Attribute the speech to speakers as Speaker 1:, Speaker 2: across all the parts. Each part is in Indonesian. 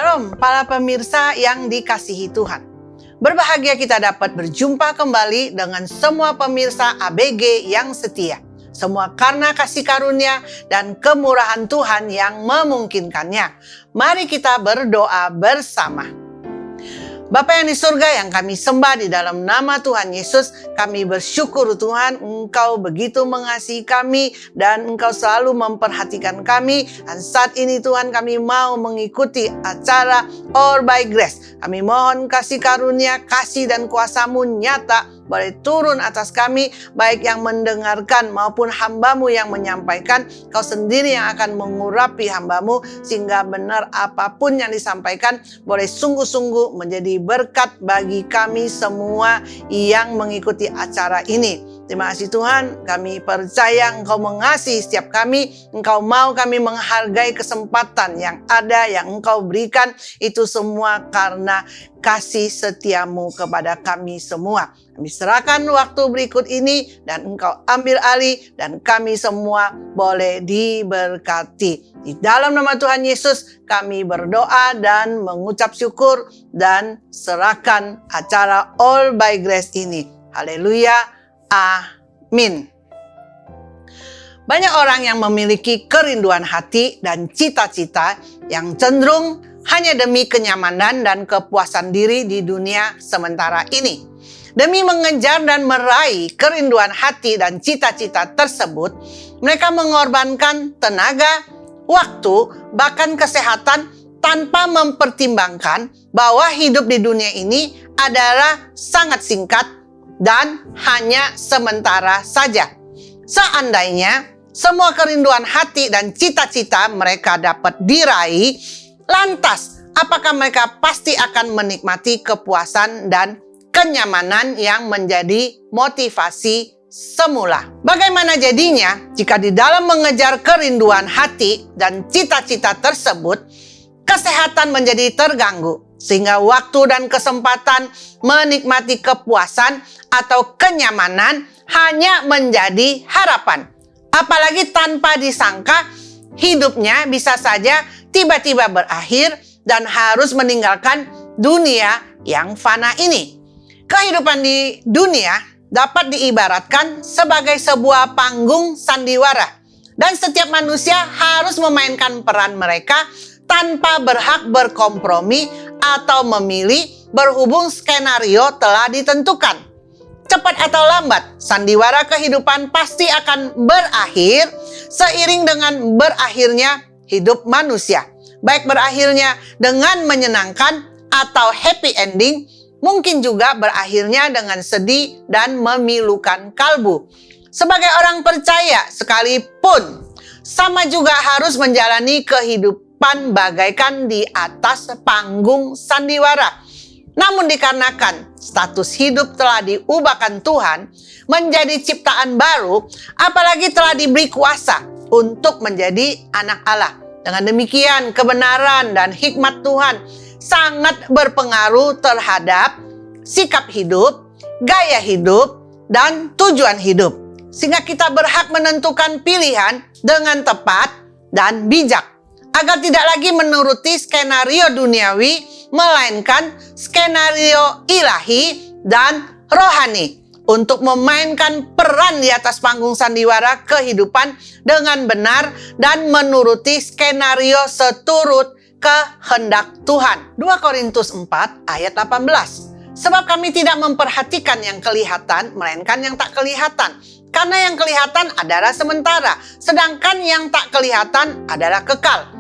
Speaker 1: Shalom para pemirsa yang dikasihi Tuhan. Berbahagia kita dapat berjumpa kembali dengan semua pemirsa ABG yang setia. Semua karena kasih karunia dan kemurahan Tuhan yang memungkinkannya. Mari kita berdoa bersama. Bapa yang di surga yang kami sembah di dalam nama Tuhan Yesus, kami bersyukur Tuhan Engkau begitu mengasihi kami dan Engkau selalu memperhatikan kami. Dan saat ini Tuhan kami mau mengikuti acara All by Grace. Kami mohon kasih karunia, kasih dan kuasa-Mu nyata boleh turun atas kami, baik yang mendengarkan maupun hamba-Mu yang menyampaikan. Kau sendiri yang akan mengurapi hamba-Mu, sehingga benar apapun yang disampaikan boleh sungguh-sungguh menjadi berkat bagi kami semua yang mengikuti acara ini. Terima kasih Tuhan, kami percaya Engkau mengasihi setiap kami. Engkau mau kami menghargai kesempatan yang ada, yang Engkau berikan. Itu semua karena kasih setiamu kepada kami semua. Kami serahkan waktu berikut ini dan Engkau ambil alih dan kami semua boleh diberkati. Di dalam nama Tuhan Yesus kami berdoa dan mengucap syukur dan serahkan acara All by Grace ini. Haleluya. Amin. Banyak orang yang memiliki kerinduan hati dan cita-cita yang cenderung hanya demi kenyamanan dan kepuasan diri di dunia sementara ini. Demi mengejar dan meraih kerinduan hati dan cita-cita tersebut, mereka mengorbankan tenaga, waktu, bahkan kesehatan tanpa mempertimbangkan bahwa hidup di dunia ini adalah sangat singkat dan hanya sementara saja. Seandainya semua kerinduan hati dan cita-cita mereka dapat diraih, lantas apakah mereka pasti akan menikmati kepuasan dan kenyamanan yang menjadi motivasi semula? Bagaimana jadinya jika di dalam mengejar kerinduan hati dan cita-cita tersebut, kesehatan menjadi terganggu, sehingga waktu dan kesempatan menikmati kepuasan atau kenyamanan hanya menjadi harapan. Apalagi tanpa disangka, hidupnya bisa saja tiba-tiba berakhir dan harus meninggalkan dunia yang fana ini. Kehidupan di dunia dapat diibaratkan sebagai sebuah panggung sandiwara, dan setiap manusia harus memainkan peran mereka tanpa berhak berkompromi atau memilih berhubung skenario telah ditentukan. Cepat atau lambat, sandiwara kehidupan pasti akan berakhir seiring dengan berakhirnya hidup manusia. Baik berakhirnya dengan menyenangkan atau happy ending, mungkin juga berakhirnya dengan sedih dan memilukan kalbu. Sebagai orang percaya sekalipun, sama juga harus menjalani kehidupan bagaikan di atas panggung sandiwara. Namun dikarenakan status hidup telah diubahkan Tuhan menjadi ciptaan baru, apalagi telah diberi kuasa untuk menjadi anak Allah. Dengan demikian, kebenaran dan hikmat Tuhan sangat berpengaruh terhadap sikap hidup, gaya hidup, dan tujuan hidup. Sehingga kita berhak menentukan pilihan dengan tepat dan bijak, agar tidak lagi menuruti skenario duniawi, melainkan skenario ilahi dan rohani, untuk memainkan peran di atas panggung sandiwara kehidupan dengan benar dan menuruti skenario seturut kehendak Tuhan. 2 Korintus 4 ayat 18. Sebab kami tidak memperhatikan yang kelihatan, melainkan yang tak kelihatan. Karena yang kelihatan adalah sementara, sedangkan yang tak kelihatan adalah kekal.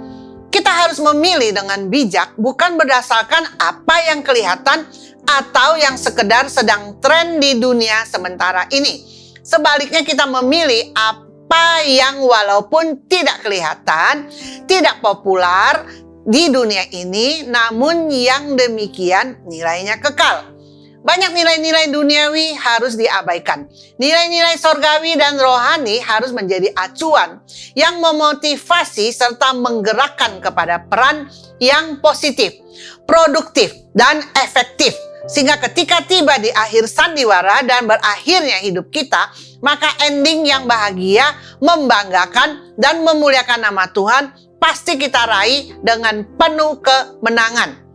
Speaker 1: Kita harus memilih dengan bijak, bukan berdasarkan apa yang kelihatan atau yang sekedar sedang tren di dunia sementara ini. Sebaliknya kita memilih apa yang walaupun tidak kelihatan, tidak populer di dunia ini, namun yang demikian nilainya kekal. Banyak nilai-nilai duniawi harus diabaikan. Nilai-nilai sorgawi dan rohani harus menjadi acuan yang memotivasi serta menggerakkan kepada peran yang positif, produktif, dan efektif. Sehingga ketika tiba di akhir sandiwara dan berakhirnya hidup kita, maka ending yang bahagia, membanggakan, dan memuliakan nama Tuhan pasti kita raih dengan penuh kemenangan.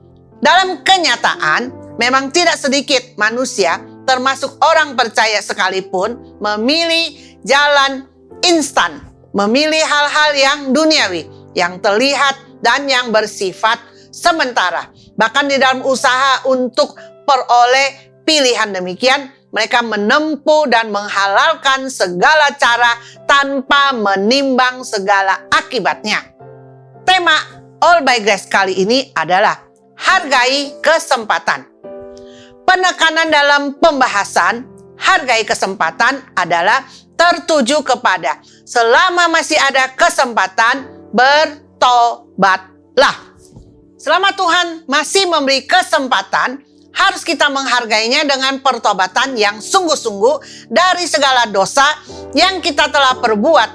Speaker 1: Dalam kenyataan, memang tidak sedikit manusia, termasuk orang percaya sekalipun, memilih jalan instan, memilih hal-hal yang duniawi, yang terlihat dan yang bersifat sementara. Bahkan di dalam usaha untuk peroleh pilihan demikian, mereka menempuh dan menghalalkan segala cara tanpa menimbang segala akibatnya. Tema All by Grace kali ini adalah hargai kesempatan. Penekanan dalam pembahasan hargai kesempatan adalah tertuju kepada selama masih ada kesempatan, bertobatlah. Selama Tuhan masih memberi kesempatan, harus kita menghargainya dengan pertobatan yang sungguh-sungguh dari segala dosa yang kita telah perbuat,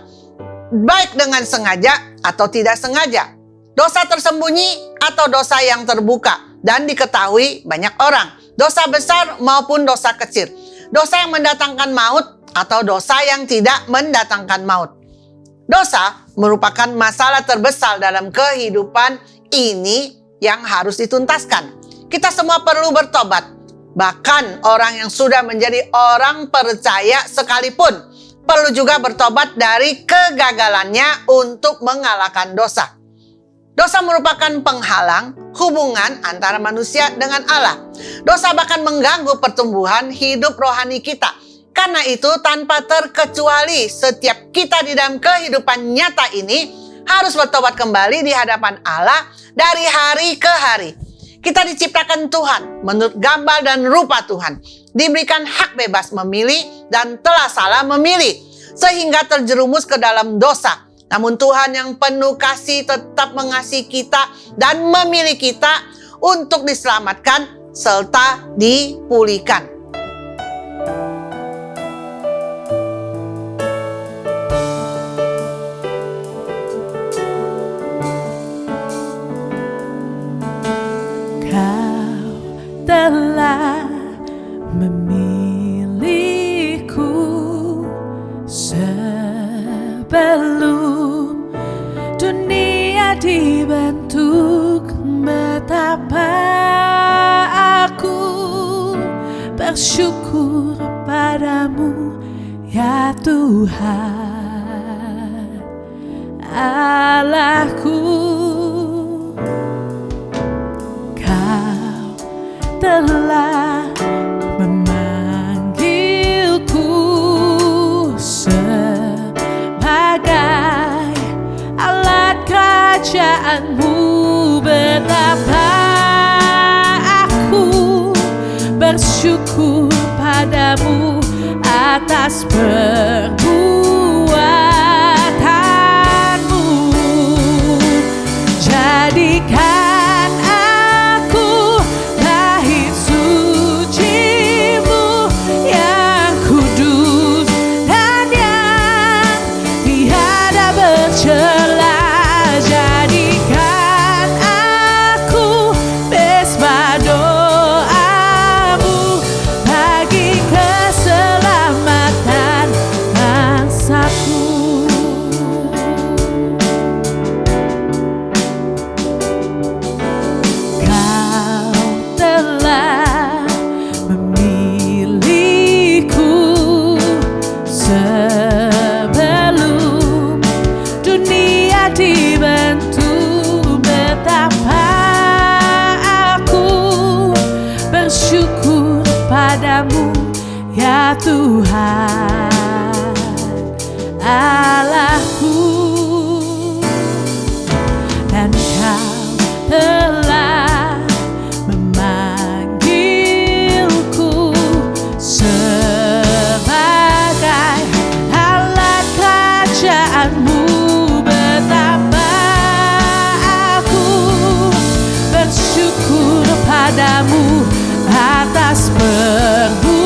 Speaker 1: baik dengan sengaja atau tidak sengaja. Dosa tersembunyi atau dosa yang terbuka dan diketahui banyak orang. Dosa besar maupun dosa kecil. Dosa yang mendatangkan maut atau dosa yang tidak mendatangkan maut. Dosa merupakan masalah terbesar dalam kehidupan ini yang harus dituntaskan. Kita semua perlu bertobat. Bahkan orang yang sudah menjadi orang percaya sekalipun perlu juga bertobat dari kegagalannya untuk mengalahkan dosa. Dosa merupakan penghalang hubungan antara manusia dengan Allah. Dosa bahkan mengganggu pertumbuhan hidup rohani kita. Karena itu tanpa terkecuali setiap kita di dalam kehidupan nyata ini harus bertobat kembali di hadapan Allah dari hari ke hari. Kita diciptakan Tuhan menurut gambar dan rupa Tuhan. Diberikan hak bebas memilih dan telah salah memilih. Sehingga terjerumus ke dalam dosa. Namun Tuhan yang penuh kasih tetap mengasihi kita dan memilih kita untuk diselamatkan serta dipulihkan.
Speaker 2: Telah memilihku sebelum dunia dibentuk. Betapa aku bersyukur padamu ya Tuhan Allahku. Telah memanggilku sebagai alat kerajaanmu. Betapa aku bersyukur padamu atas perbuatanmu. Jadikan dibentuk. Betapa aku bersyukur padamu ya Tuhan Allahku. Dan kau telah memanggilku sebagai alat kerajaanmu. Padamu atas perbuatanmu.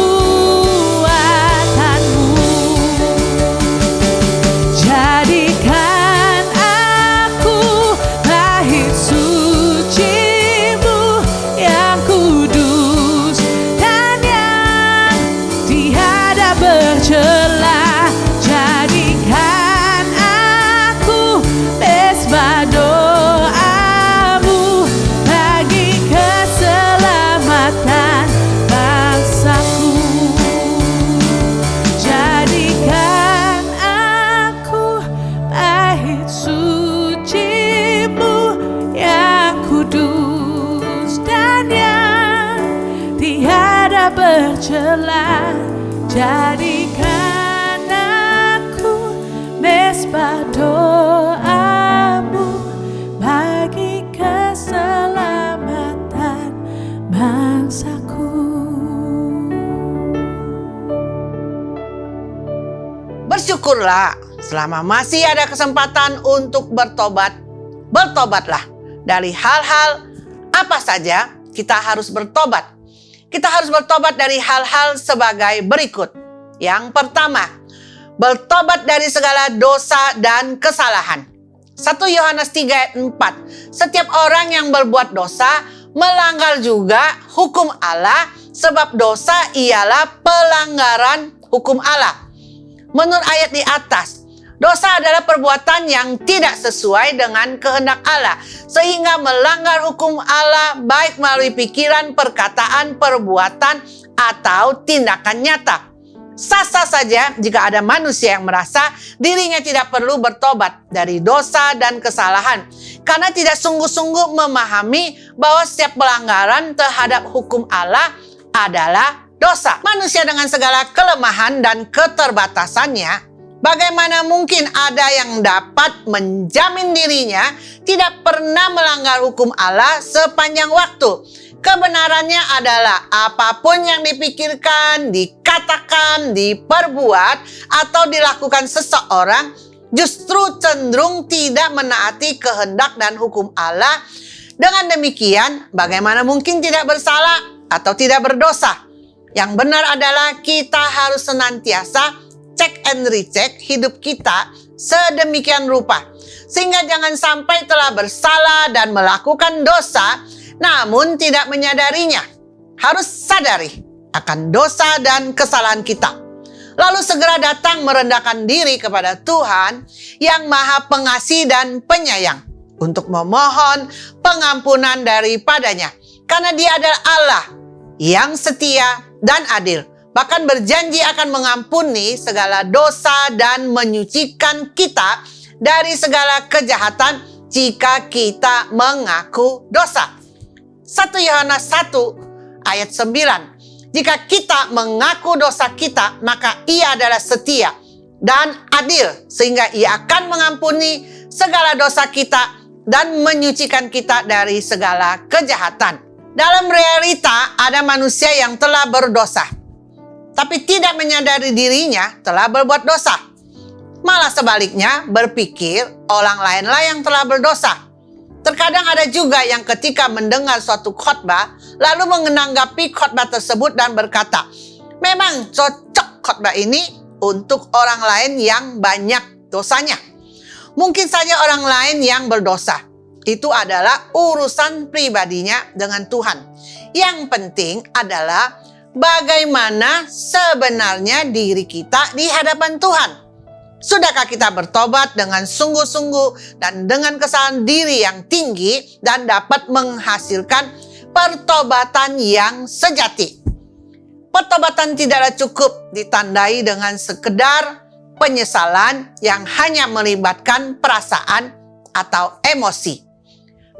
Speaker 2: tercela. Jadikan aku mesbah doamu bagi keselamatan bangsaku.
Speaker 1: Bersyukurlah selama masih ada kesempatan untuk bertobat. Bertobatlah dari hal-hal apa saja kita harus bertobat. Kita harus bertobat dari hal-hal sebagai berikut. Yang pertama, bertobat dari segala dosa dan kesalahan. 1 Yohanes 3 ayat 4. Setiap orang yang berbuat dosa melanggar juga hukum Allah, sebab dosa ialah pelanggaran hukum Allah. Menurut ayat di atas, dosa adalah perbuatan yang tidak sesuai dengan kehendak Allah, sehingga melanggar hukum Allah baik melalui pikiran, perkataan, perbuatan, atau tindakan nyata. Sah-sah saja jika ada manusia yang merasa dirinya tidak perlu bertobat dari dosa dan kesalahan, karena tidak sungguh-sungguh memahami bahwa setiap pelanggaran terhadap hukum Allah adalah dosa. Manusia dengan segala kelemahan dan keterbatasannya, bagaimana mungkin ada yang dapat menjamin dirinya tidak pernah melanggar hukum Allah sepanjang waktu? Kebenarannya adalah apapun yang dipikirkan, dikatakan, diperbuat, atau dilakukan seseorang justru cenderung tidak menaati kehendak dan hukum Allah. Dengan demikian, bagaimana mungkin tidak bersalah atau tidak berdosa? Yang benar adalah kita harus senantiasa cek and recheck hidup kita sedemikian rupa, sehingga jangan sampai telah bersalah dan melakukan dosa namun tidak menyadarinya. Harus sadari akan dosa dan kesalahan kita, lalu segera datang merendahkan diri kepada Tuhan yang Maha Pengasih dan Penyayang untuk memohon pengampunan daripadanya, karena Dia adalah Allah yang setia dan adil, bahkan berjanji akan mengampuni segala dosa dan menyucikan kita dari segala kejahatan jika kita mengaku dosa. 1 Yohanes 1 ayat 9. Jika kita mengaku dosa kita, maka Ia adalah setia dan adil, sehingga Ia akan mengampuni segala dosa kita dan menyucikan kita dari segala kejahatan. Dalam realita ada manusia yang telah berdosa, tapi tidak menyadari dirinya telah berbuat dosa. Malah sebaliknya berpikir orang lainlah yang telah berdosa. Terkadang ada juga yang ketika mendengar suatu khotbah, lalu menanggapi khotbah tersebut dan berkata, memang cocok khotbah ini untuk orang lain yang banyak dosanya. Mungkin saja orang lain yang berdosa. Itu adalah urusan pribadinya dengan Tuhan. Yang penting adalah bagaimana sebenarnya diri kita di hadapan Tuhan. Sudahkah kita bertobat dengan sungguh-sungguh dan dengan kesalahan diri yang tinggi dan dapat menghasilkan pertobatan yang sejati? Pertobatan tidaklah cukup ditandai dengan sekedar penyesalan yang hanya melibatkan perasaan atau emosi.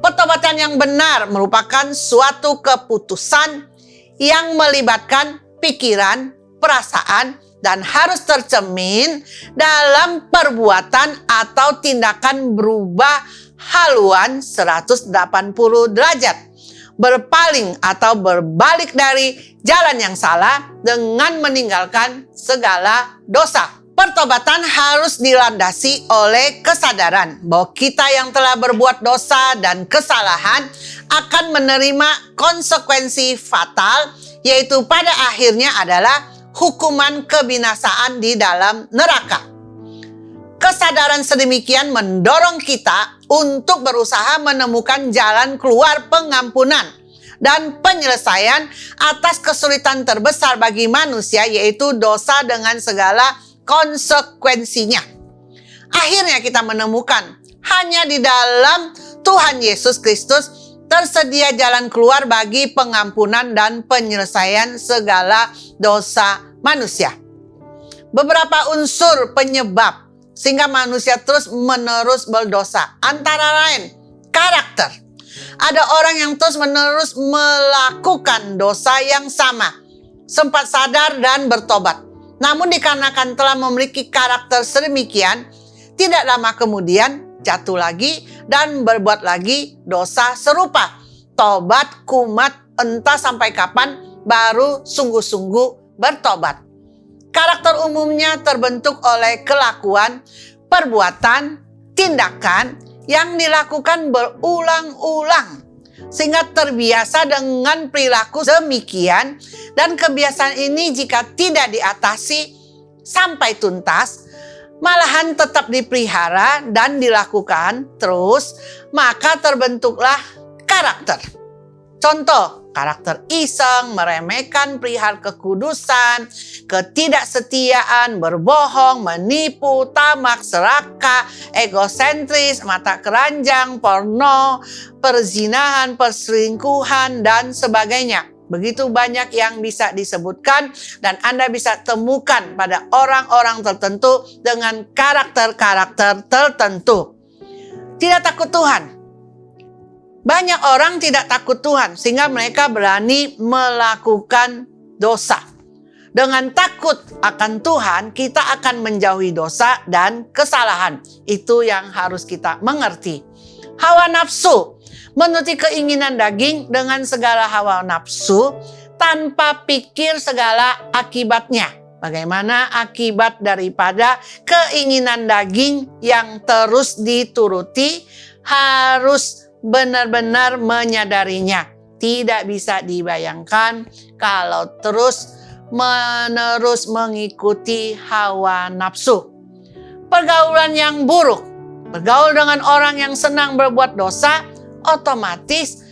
Speaker 1: Pertobatan yang benar merupakan suatu keputusan yang melibatkan pikiran, perasaan, dan harus tercermin dalam perbuatan atau tindakan berubah haluan 180 derajat, berpaling atau berbalik dari jalan yang salah dengan meninggalkan segala dosa. Pertobatan harus dilandasi oleh kesadaran bahwa kita yang telah berbuat dosa dan kesalahan akan menerima konsekuensi fatal, yaitu pada akhirnya adalah hukuman kebinasaan di dalam neraka. Kesadaran sedemikian mendorong kita untuk berusaha menemukan jalan keluar pengampunan dan penyelesaian atas kesulitan terbesar bagi manusia, yaitu dosa dengan segala konsekuensinya. Akhirnya kita menemukan hanya di dalam Tuhan Yesus Kristus tersedia jalan keluar bagi pengampunan dan penyelesaian segala dosa manusia. Beberapa unsur penyebab sehingga manusia terus-menerus berdosa, antara lain karakter. Ada orang yang terus-menerus melakukan dosa yang sama, sempat sadar dan bertobat. Namun dikarenakan telah memiliki karakter sedemikian, tidak lama kemudian jatuh lagi dan berbuat lagi dosa serupa. Tobat kumat entah sampai kapan baru sungguh-sungguh bertobat. Karakter umumnya terbentuk oleh kelakuan, perbuatan, tindakan yang dilakukan berulang-ulang sehingga terbiasa dengan perilaku demikian, dan kebiasaan ini jika tidak diatasi sampai tuntas, malahan tetap dipelihara dan dilakukan terus, maka terbentuklah karakter. Contoh, karakter iseng, meremehkan perihal kekudusan, ketidaksetiaan, berbohong, menipu, tamak, serakah, egosentris, mata keranjang, porno, perzinahan, perselingkuhan, dan sebagainya. Begitu banyak yang bisa disebutkan dan Anda bisa temukan pada orang-orang tertentu dengan karakter-karakter tertentu. Tidak takut Tuhan. Banyak orang tidak takut Tuhan sehingga mereka berani melakukan dosa. Dengan takut akan Tuhan, kita akan menjauhi dosa dan kesalahan. Itu yang harus kita mengerti. Hawa nafsu, menuruti keinginan daging dengan segala hawa nafsu tanpa pikir segala akibatnya. Bagaimana akibat daripada keinginan daging yang terus dituruti? Harus benar-benar menyadarinya. Tidak bisa dibayangkan kalau terus-menerus mengikuti hawa nafsu. Pergaulan yang buruk, bergaul dengan orang yang senang berbuat dosa, otomatis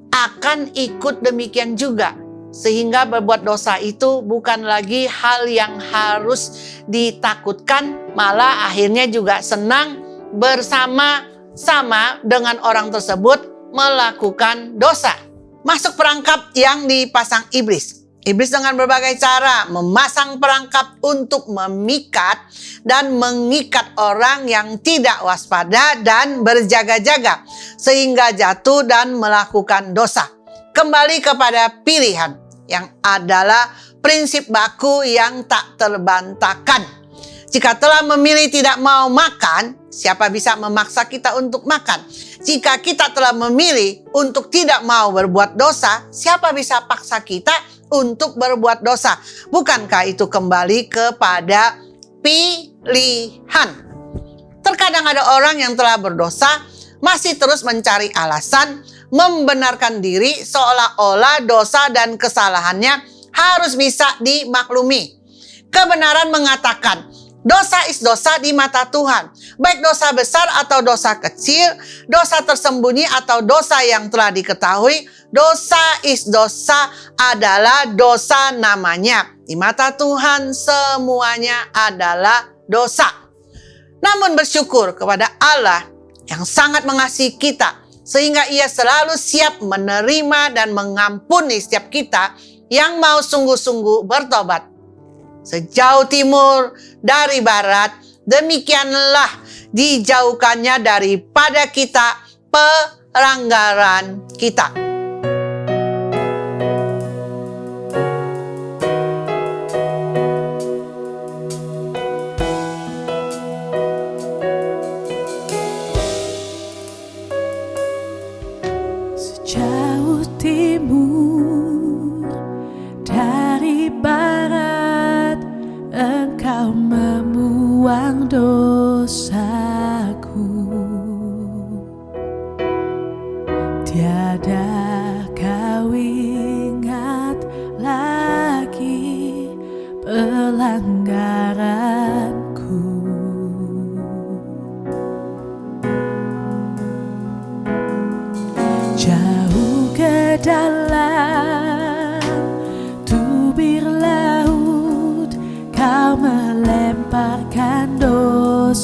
Speaker 1: akan ikut demikian juga. Sehingga berbuat dosa itu bukan lagi hal yang harus ditakutkan, malah akhirnya juga senang bersama-sama dengan orang tersebut melakukan dosa. Masuk perangkap yang dipasang iblis. Iblis dengan berbagai cara memasang perangkap untuk memikat dan mengikat orang yang tidak waspada dan berjaga-jaga sehingga jatuh dan melakukan dosa. Kembali kepada pilihan yang adalah prinsip baku yang tak terbantahkan. Jika telah memilih tidak mau makan, siapa bisa memaksa kita untuk makan? Jika kita telah memilih untuk tidak mau berbuat dosa, siapa bisa paksa kita untuk berbuat dosa? Bukankah itu kembali kepada pilihan? Terkadang ada orang yang telah berdosa masih terus mencari alasan membenarkan diri seolah-olah dosa dan kesalahannya harus bisa dimaklumi. Kebenaran mengatakan dosa is dosa di mata Tuhan. Baik dosa besar atau dosa kecil, dosa tersembunyi atau dosa yang telah diketahui, dosa is dosa adalah dosa namanya. Di mata Tuhan semuanya adalah dosa. Namun bersyukur kepada Allah yang sangat mengasihi kita, sehingga Ia selalu siap menerima dan mengampuni setiap kita yang mau sungguh-sungguh bertobat. Sejauh timur dari barat, demikianlah dijauhkannya daripada kita pelanggaran kita.
Speaker 2: Sejauh timur dari barat, Engkau membuang dosaku. Tiada kau ingat lagi pelanggaranku. Jauh ke dalam tubir laut, Kau melemparkan dosaku.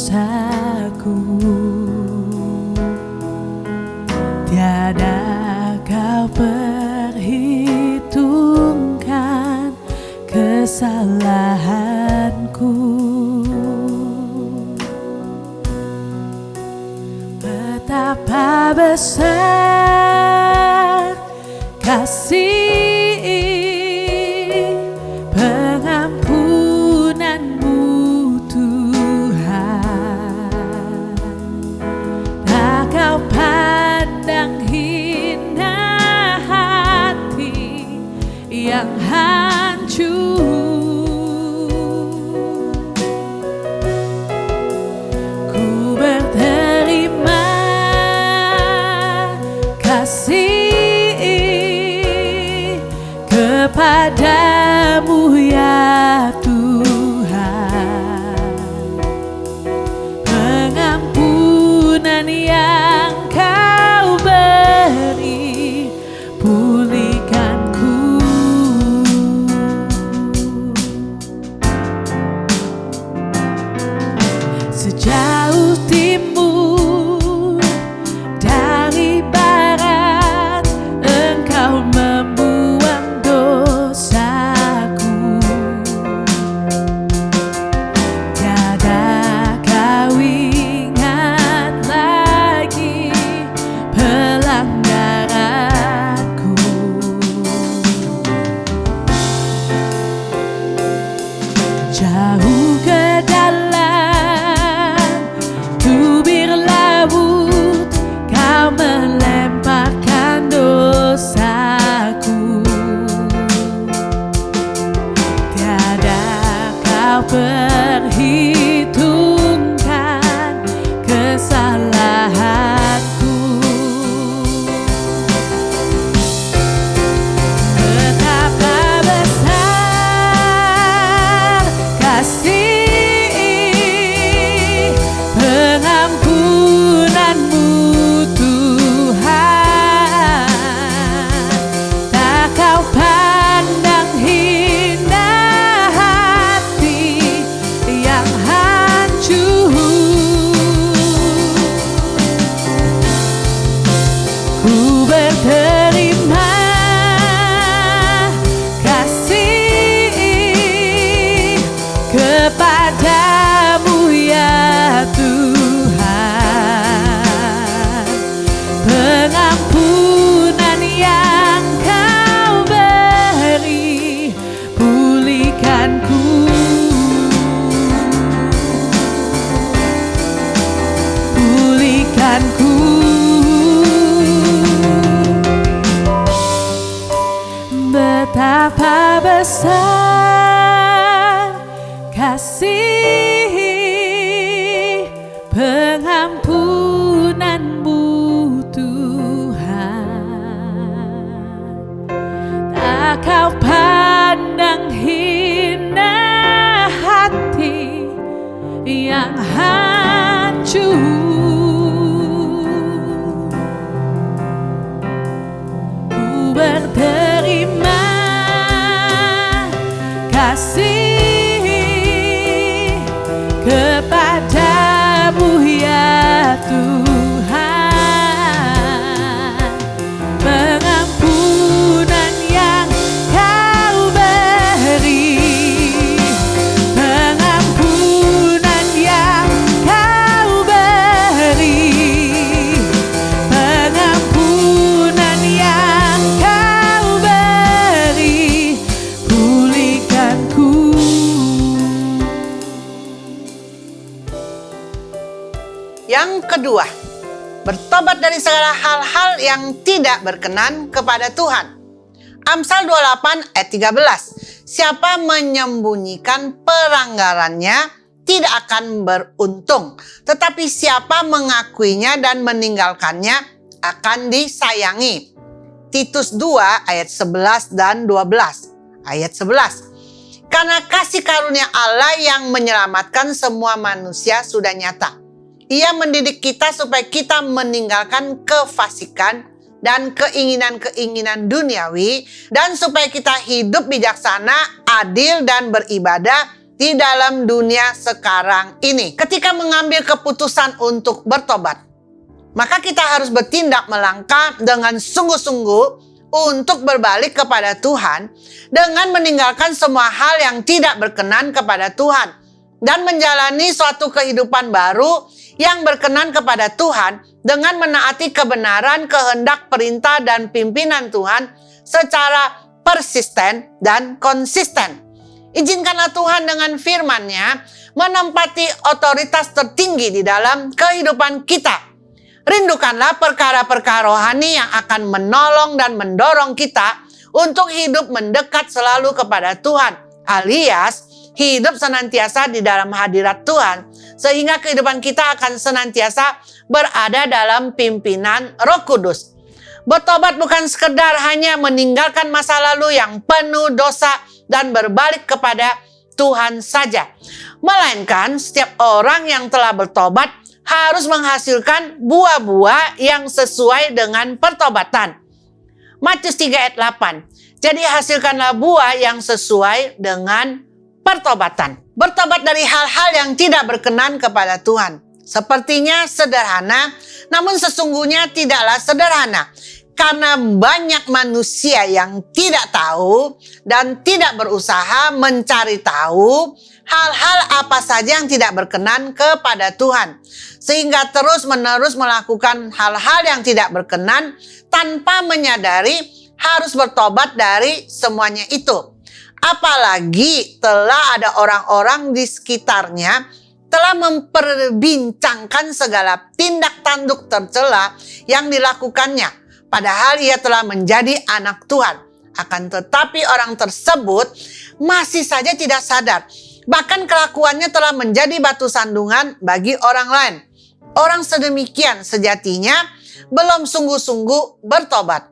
Speaker 2: Tiada Kau perhitungkan kesalahanku. Betapa besar kasih yang hancur. Ku berterima kasih kepadamu ya Tuhan. Pengampunan yang Kau beri, pulihkanku. Sejauh timur dari barat, Engkau membuang dosaku. Tiada Kau ingat lagi pelanggaranku. Jauh ke dalam tubir laut, Kau melemparkan dosaku. Tiada Kau perhitungkan kesalahanku. Betapa besar kasih pengampunanmu Tuhan. Tak Kau pandang hina hati yang hancur. Ku berterima kasih kepadamu ya Tuhan. Pengampunan yang Kau beri, pulihkanku. Pulihkanku. Betapa besar kasih pengampunanmu Tuhan. Tak Kau pandang hina hati yang hancur. Ku berterima kasih kepadamu ya Tuhan. Pengampunan yang Kau beri, pengampunan yang Kau beri, pengampunan yang Kau beri, pulihkanku.
Speaker 1: Yang kedua, bertobat dari segala hal-hal yang tidak berkenan kepada Tuhan. Amsal 28 ayat 13. Siapa menyembunyikan pelanggarannya tidak akan beruntung, tetapi siapa mengakuinya dan meninggalkannya akan disayangi. Titus 2 ayat 11 dan 12. Ayat 11. Karena kasih karunia Allah yang menyelamatkan semua manusia sudah nyata. Ia mendidik kita supaya kita meninggalkan kefasikan dan keinginan-keinginan duniawi, dan supaya kita hidup bijaksana, adil, dan beribadah di dalam dunia sekarang ini. Ketika mengambil keputusan untuk bertobat, maka kita harus bertindak melangkah dengan sungguh-sungguh untuk berbalik kepada Tuhan dengan meninggalkan semua hal yang tidak berkenan kepada Tuhan dan menjalani suatu kehidupan baru yang berkenan kepada Tuhan dengan menaati kebenaran, kehendak, perintah, dan pimpinan Tuhan secara persisten dan konsisten. Izinkanlah Tuhan dengan firman-Nya menempati otoritas tertinggi di dalam kehidupan kita. Rindukanlah perkara-perkara rohani yang akan menolong dan mendorong kita untuk hidup mendekat selalu kepada Tuhan, alias hidup senantiasa di dalam hadirat Tuhan, sehingga kehidupan kita akan senantiasa berada dalam pimpinan Roh Kudus. Bertobat bukan sekedar hanya meninggalkan masa lalu yang penuh dosa dan berbalik kepada Tuhan saja, melainkan setiap orang yang telah bertobat harus menghasilkan buah-buah yang sesuai dengan pertobatan. Matius 3 ayat 8. Jadi hasilkanlah buah yang sesuai dengan pertobatan. Bertobat dari hal-hal yang tidak berkenan kepada Tuhan. Sepertinya sederhana, namun sesungguhnya tidaklah sederhana. Karena banyak manusia yang tidak tahu dan tidak berusaha mencari tahu hal-hal apa saja yang tidak berkenan kepada Tuhan. Sehingga terus-menerus melakukan hal-hal yang tidak berkenan tanpa menyadari harus bertobat dari semuanya itu. Apalagi telah ada orang-orang di sekitarnya telah memperbincangkan segala tindak tanduk tercela yang dilakukannya. Padahal ia telah menjadi anak Tuhan. Akan tetapi orang tersebut masih saja tidak sadar. Bahkan kelakuannya telah menjadi batu sandungan bagi orang lain. Orang sedemikian sejatinya belum sungguh-sungguh bertobat.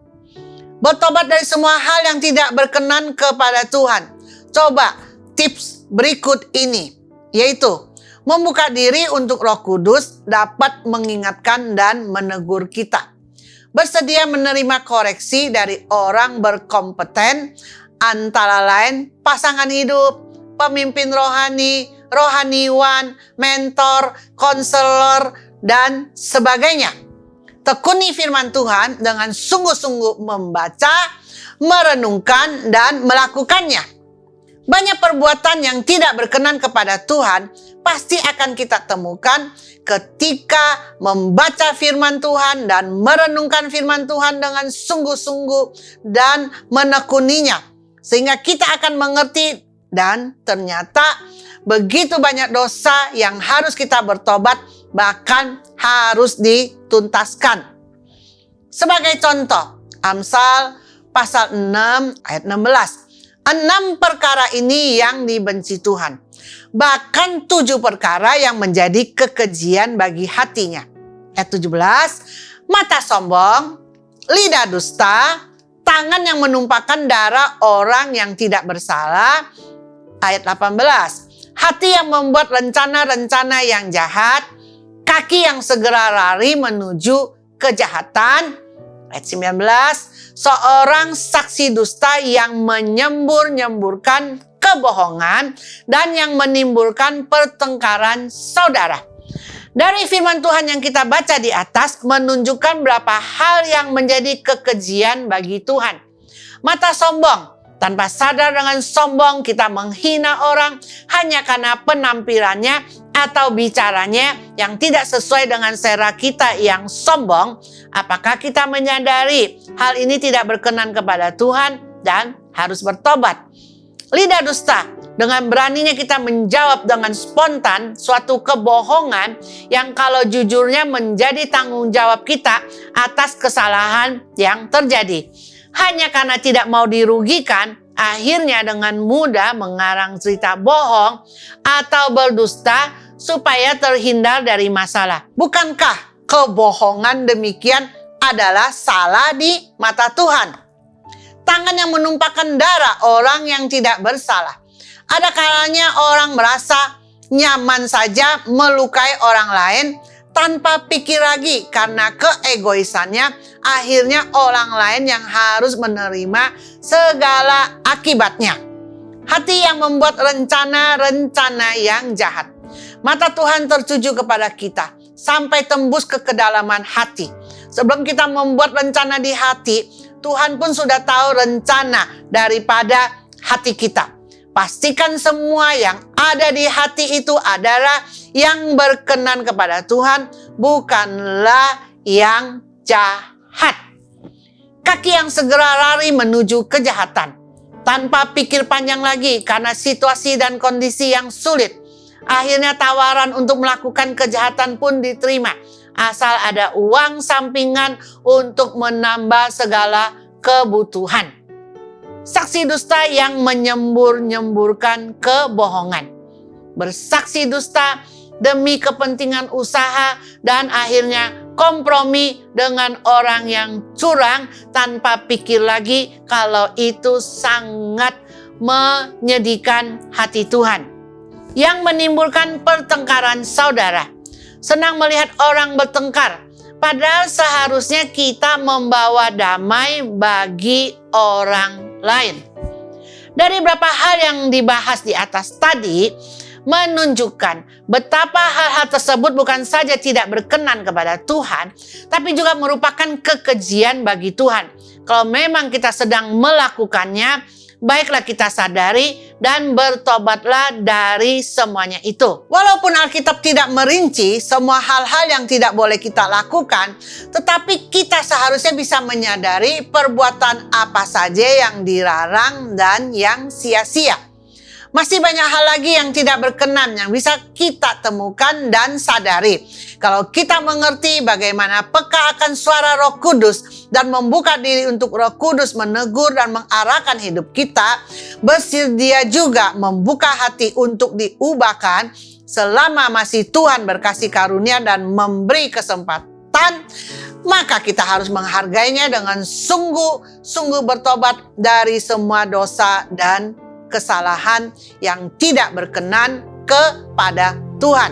Speaker 1: Bertobat dari semua hal yang tidak berkenan kepada Tuhan. Coba tips berikut ini, yaitu membuka diri untuk Roh Kudus dapat mengingatkan dan menegur kita. Bersedia menerima koreksi dari orang berkompeten, antara lain pasangan hidup, pemimpin rohani, rohaniwan, mentor, konselor, dan sebagainya. Tekuni firman Tuhan dengan sungguh-sungguh membaca, merenungkan, dan melakukannya. Banyak perbuatan yang tidak berkenan kepada Tuhan pasti akan kita temukan ketika membaca firman Tuhan dan merenungkan firman Tuhan dengan sungguh-sungguh dan menekuninya. Sehingga kita akan mengerti dan ternyata begitu banyak dosa yang harus kita bertobat, bahkan harus dituntaskan. Sebagai contoh, Amsal pasal 6 ayat 16. 6 perkara ini yang dibenci Tuhan. Bahkan 7 perkara yang menjadi kekejian bagi hatinya. Ayat 17, mata sombong, lidah dusta, tangan yang menumpahkan darah orang yang tidak bersalah. Ayat 18, hati yang membuat rencana-rencana yang jahat, kaki yang segera lari menuju kejahatan. Ayat 19, seorang saksi dusta yang menyembur-nyemburkan kebohongan dan yang menimbulkan pertengkaran saudara. Dari firman Tuhan yang kita baca di atas menunjukkan beberapa hal yang menjadi kekejian bagi Tuhan. Mata sombong. Tanpa sadar dengan sombong kita menghina orang hanya karena penampilannya atau bicaranya yang tidak sesuai dengan selera kita yang sombong. Apakah kita menyadari hal ini tidak berkenan kepada Tuhan dan harus bertobat? Lidah dusta. Dengan beraninya kita menjawab dengan spontan suatu kebohongan yang kalau jujurnya menjadi tanggung jawab kita atas kesalahan yang terjadi. Hanya karena tidak mau dirugikan, akhirnya dengan mudah mengarang cerita bohong atau berdusta supaya terhindar dari masalah. Bukankah kebohongan demikian adalah salah di mata Tuhan? Tangan yang menumpahkan darah orang yang tidak bersalah. Ada kalanya orang merasa nyaman saja melukai orang lain tanpa pikir lagi karena keegoisannya, akhirnya orang lain yang harus menerima segala akibatnya. Hati yang membuat rencana-rencana yang jahat. Mata Tuhan tertuju kepada kita sampai tembus ke kedalaman hati. Sebelum kita membuat rencana di hati, Tuhan pun sudah tahu rencana daripada hati kita. Pastikan semua yang ada di hati itu adalah yang berkenan kepada Tuhan, bukanlah yang jahat. Kaki yang segera lari menuju kejahatan, tanpa pikir panjang lagi karena situasi dan kondisi yang sulit. Akhirnya tawaran untuk melakukan kejahatan pun diterima, asal ada uang sampingan untuk menambah segala kebutuhan. Saksi dusta yang menyembur-nyemburkan kebohongan. Bersaksi dusta demi kepentingan usaha dan akhirnya kompromi dengan orang yang curang tanpa pikir lagi kalau itu sangat menyedihkan hati Tuhan. Yang menimbulkan pertengkaran saudara. Senang melihat orang bertengkar, padahal seharusnya kita membawa damai bagi orang lain. Dari beberapa hal yang dibahas di atas tadi, menunjukkan betapa hal-hal tersebut bukan saja tidak berkenan kepada Tuhan, tapi juga merupakan kekejian bagi Tuhan. Kalau memang kita sedang melakukannya, baiklah kita sadari dan bertobatlah dari semuanya itu. Walaupun Alkitab tidak merinci semua hal-hal yang tidak boleh kita lakukan, tetapi kita seharusnya bisa menyadari perbuatan apa saja yang dilarang dan yang sia-sia. Masih banyak hal lagi yang tidak berkenan yang bisa kita temukan dan sadari. Kalau kita mengerti bagaimana peka akan suara Roh Kudus dan membuka diri untuk Roh Kudus menegur dan mengarahkan hidup kita, bersedia juga membuka hati untuk diubahkan selama masih Tuhan berkasih karunia dan memberi kesempatan, maka kita harus menghargainya dengan sungguh-sungguh bertobat dari semua dosa dan kesalahan yang tidak berkenan kepada Tuhan.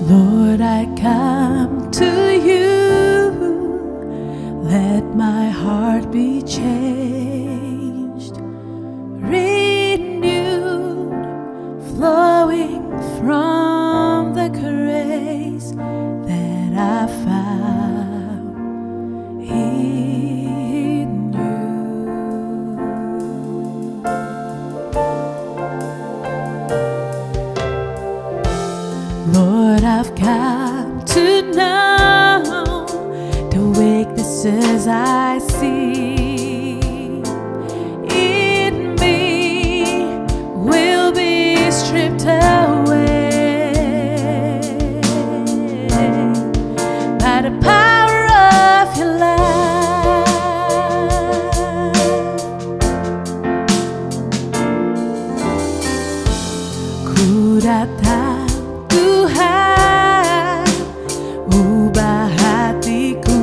Speaker 2: Lord, I come to you. Let my heart be changed, renewed, flowing from the grace that I found in you. Lord, I've come to know the weaknesses I see in me will be stripped away by the power of your love. Ku datang Tuhan, ubah hatiku.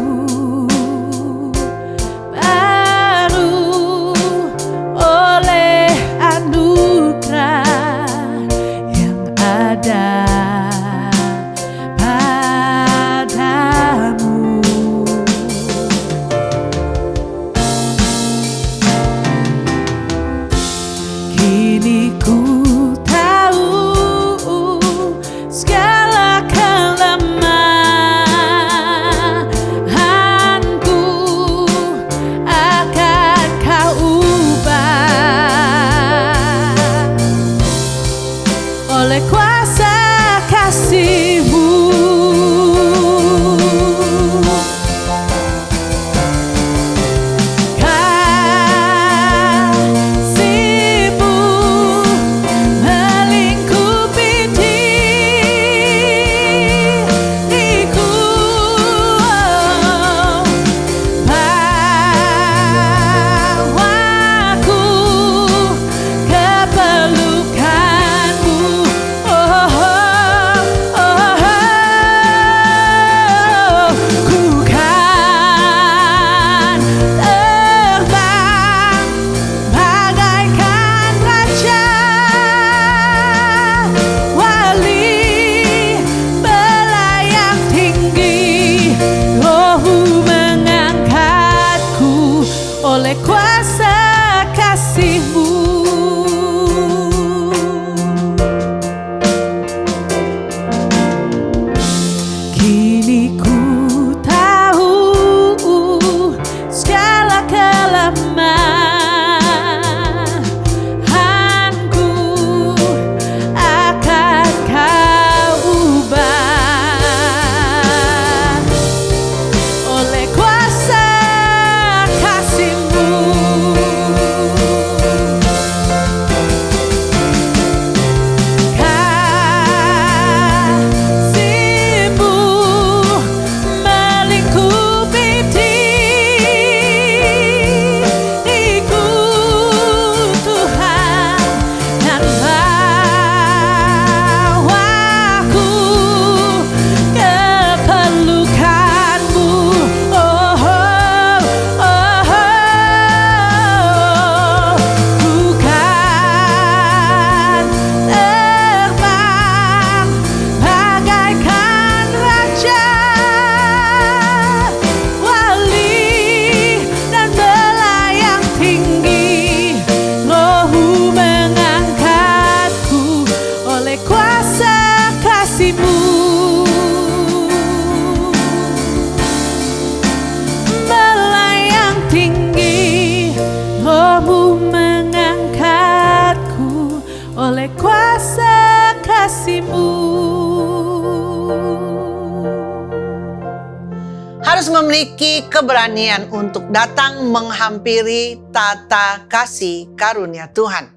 Speaker 1: memiliki keberanian untuk datang menghampiri tata kasih karunia Tuhan.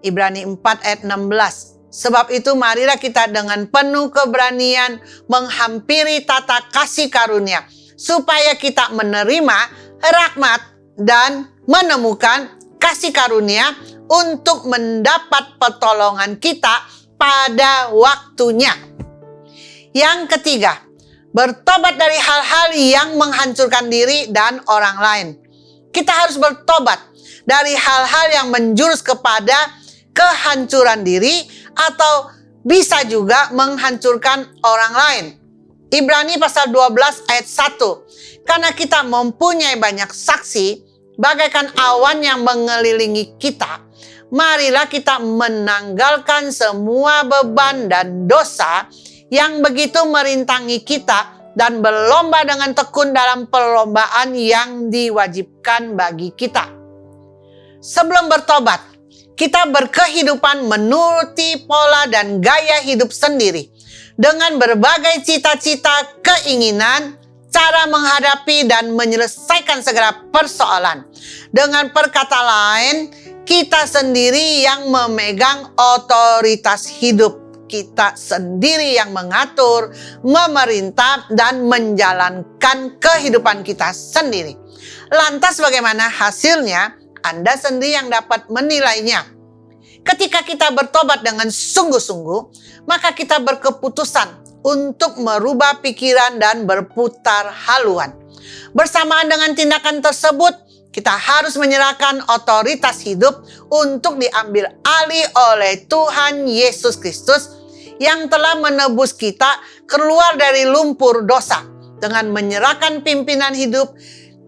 Speaker 1: Ibrani 4 ayat 16. Sebab itu marilah kita dengan penuh keberanian menghampiri tata kasih karunia, supaya kita menerima rahmat dan menemukan kasih karunia untuk mendapat pertolongan kita pada waktunya. Yang ketiga, bertobat dari hal-hal yang menghancurkan diri dan orang lain. Kita harus bertobat dari hal-hal yang menjurus kepada kehancuran diri atau bisa juga menghancurkan orang lain. Ibrani pasal 12 ayat 1. Karena kita mempunyai banyak saksi, bagaikan awan yang mengelilingi kita, marilah kita menanggalkan semua beban dan dosa yang begitu merintangi kita dan berlomba dengan tekun dalam perlombaan yang diwajibkan bagi kita. Sebelum bertobat, kita berkehidupan menuruti pola dan gaya hidup sendiri dengan berbagai cita-cita, keinginan, cara menghadapi dan menyelesaikan segala persoalan. Dengan perkata lain, kita sendiri yang memegang otoritas hidup. Kita sendiri yang mengatur, memerintah, dan menjalankan kehidupan kita sendiri. Lantas bagaimana hasilnya? Anda sendiri yang dapat menilainya. Ketika kita bertobat dengan sungguh-sungguh, maka kita berkeputusan untuk merubah pikiran dan berputar haluan. Bersamaan dengan tindakan tersebut, kita harus menyerahkan otoritas hidup untuk diambil alih oleh Tuhan Yesus Kristus yang telah menebus kita keluar dari lumpur dosa. Dengan menyerahkan pimpinan hidup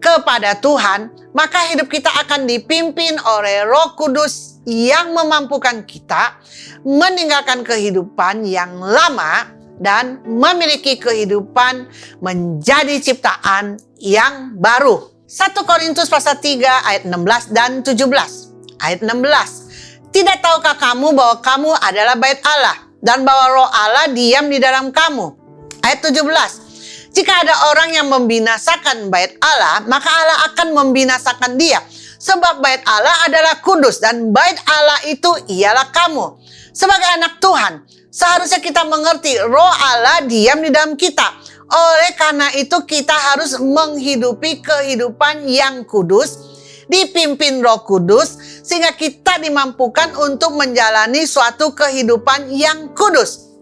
Speaker 1: kepada Tuhan, maka hidup kita akan dipimpin oleh Roh Kudus yang memampukan kita meninggalkan kehidupan yang lama dan memiliki kehidupan menjadi ciptaan yang baru. 1 Korintus pasal 3 ayat 16 dan 17. Ayat 16. Tidak tahukah kamu bahwa kamu adalah bait Allah dan bahwa Roh Allah diam di dalam kamu? Ayat 17. Jika ada orang yang membinasakan bait Allah, maka Allah akan membinasakan dia. Sebab bait Allah adalah kudus dan bait Allah itu ialah kamu. Sebagai anak Tuhan, seharusnya kita mengerti Roh Allah diam di dalam kita. Oleh karena itu kita harus menghidupi kehidupan yang kudus, dipimpin Roh Kudus, sehingga kita dimampukan untuk menjalani suatu kehidupan yang kudus.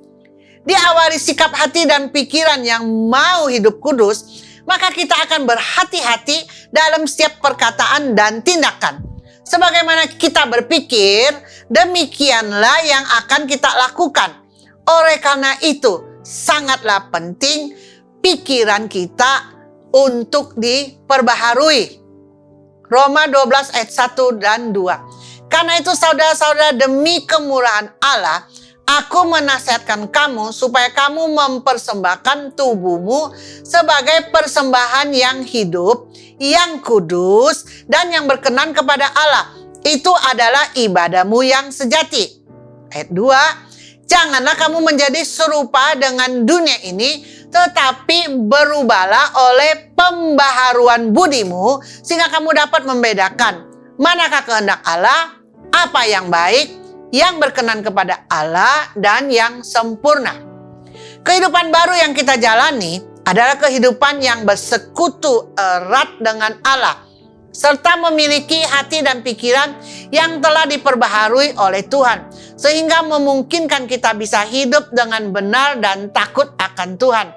Speaker 1: Diawali sikap hati dan pikiran yang mau hidup kudus, maka kita akan berhati-hati dalam setiap perkataan dan tindakan. Sebagaimana kita berpikir, demikianlah yang akan kita lakukan. Oleh karena itu, sangatlah penting pikiran kita untuk diperbaharui. Roma 12 ayat 1 dan 2. Karena itu saudara-saudara, demi kemurahan Allah, aku menasihatkan kamu supaya kamu mempersembahkan tubuhmu sebagai persembahan yang hidup, yang kudus, dan yang berkenan kepada Allah. Itu adalah ibadahmu yang sejati. Ayat 2, janganlah kamu menjadi serupa dengan dunia ini, tetapi berubahlah oleh pembaharuan budimu, sehingga kamu dapat membedakan manakah kehendak Allah, apa yang baik, yang berkenan kepada Allah, dan yang sempurna. Kehidupan baru yang kita jalani adalah kehidupan yang bersekutu erat dengan Allah, serta memiliki hati dan pikiran yang telah diperbaharui oleh Tuhan, sehingga memungkinkan kita bisa hidup dengan benar dan takut akan Tuhan.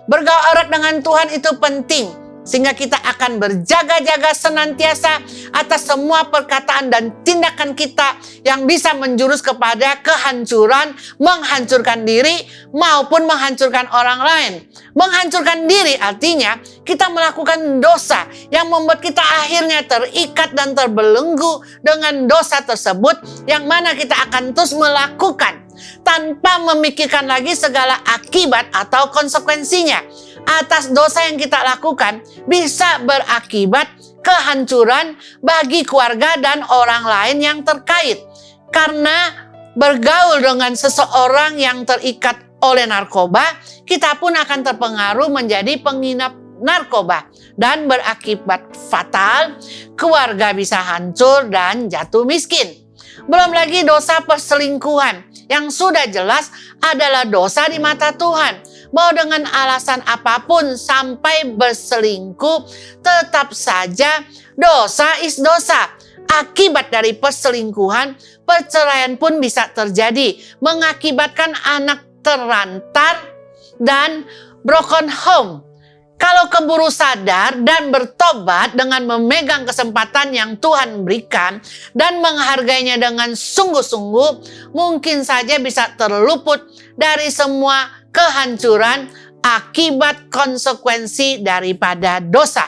Speaker 1: Bergaul erat dengan Tuhan itu penting, sehingga kita akan berjaga-jaga senantiasa atas semua perkataan dan tindakan kita yang bisa menjurus kepada kehancuran, menghancurkan diri maupun menghancurkan orang lain. Menghancurkan diri artinya kita melakukan dosa yang membuat kita akhirnya terikat dan terbelenggu dengan dosa tersebut, yang mana kita akan terus melakukan tanpa memikirkan lagi segala akibat atau konsekuensinya. Atas dosa yang kita lakukan bisa berakibat kehancuran bagi keluarga dan orang lain yang terkait. Karena bergaul dengan seseorang yang terikat oleh narkoba, kita pun akan terpengaruh menjadi penginap narkoba dan berakibat fatal, keluarga bisa hancur dan jatuh miskin. Belum lagi dosa perselingkuhan yang sudah jelas adalah dosa di mata Tuhan. Mau dengan alasan apapun sampai berselingkuh, tetap saja dosa is dosa. Akibat dari perselingkuhan, perceraian pun bisa terjadi, mengakibatkan anak terlantar dan broken home. Kalau keburu sadar dan bertobat dengan memegang kesempatan yang Tuhan berikan dan menghargainya dengan sungguh-sungguh, mungkin saja bisa terluput dari semua kehancuran akibat konsekuensi daripada dosa.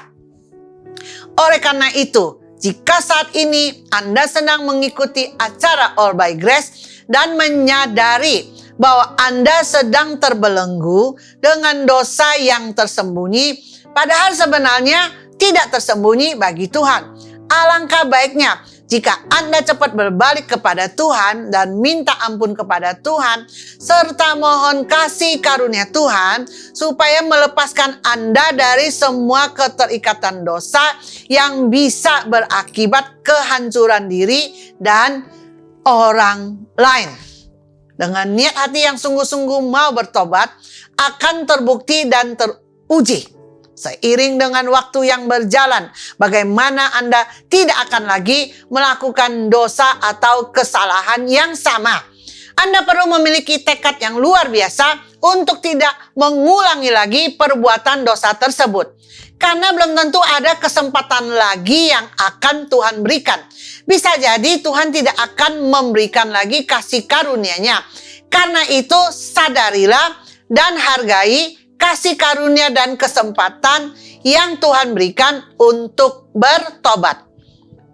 Speaker 1: Oleh karena itu, jika saat ini Anda sedang mengikuti acara All by Grace dan menyadari bahwa Anda sedang terbelenggu dengan dosa yang tersembunyi, padahal sebenarnya tidak tersembunyi bagi Tuhan. Alangkah baiknya jika Anda cepat berbalik kepada Tuhan dan minta ampun kepada Tuhan, serta mohon kasih karunia Tuhan supaya melepaskan Anda dari semua keterikatan dosa yang bisa berakibat kehancuran diri dan orang lain. Dengan niat hati yang sungguh-sungguh mau bertobat, akan terbukti dan teruji. Seiring dengan waktu yang berjalan, bagaimana Anda tidak akan lagi melakukan dosa atau kesalahan yang sama. Anda perlu memiliki tekad yang luar biasa untuk tidak mengulangi lagi perbuatan dosa tersebut. Karena belum tentu ada kesempatan lagi yang akan Tuhan berikan. Bisa jadi Tuhan tidak akan memberikan lagi kasih karunia-Nya. Karena itu sadarilah dan hargai kasih karunia dan kesempatan yang Tuhan berikan untuk bertobat.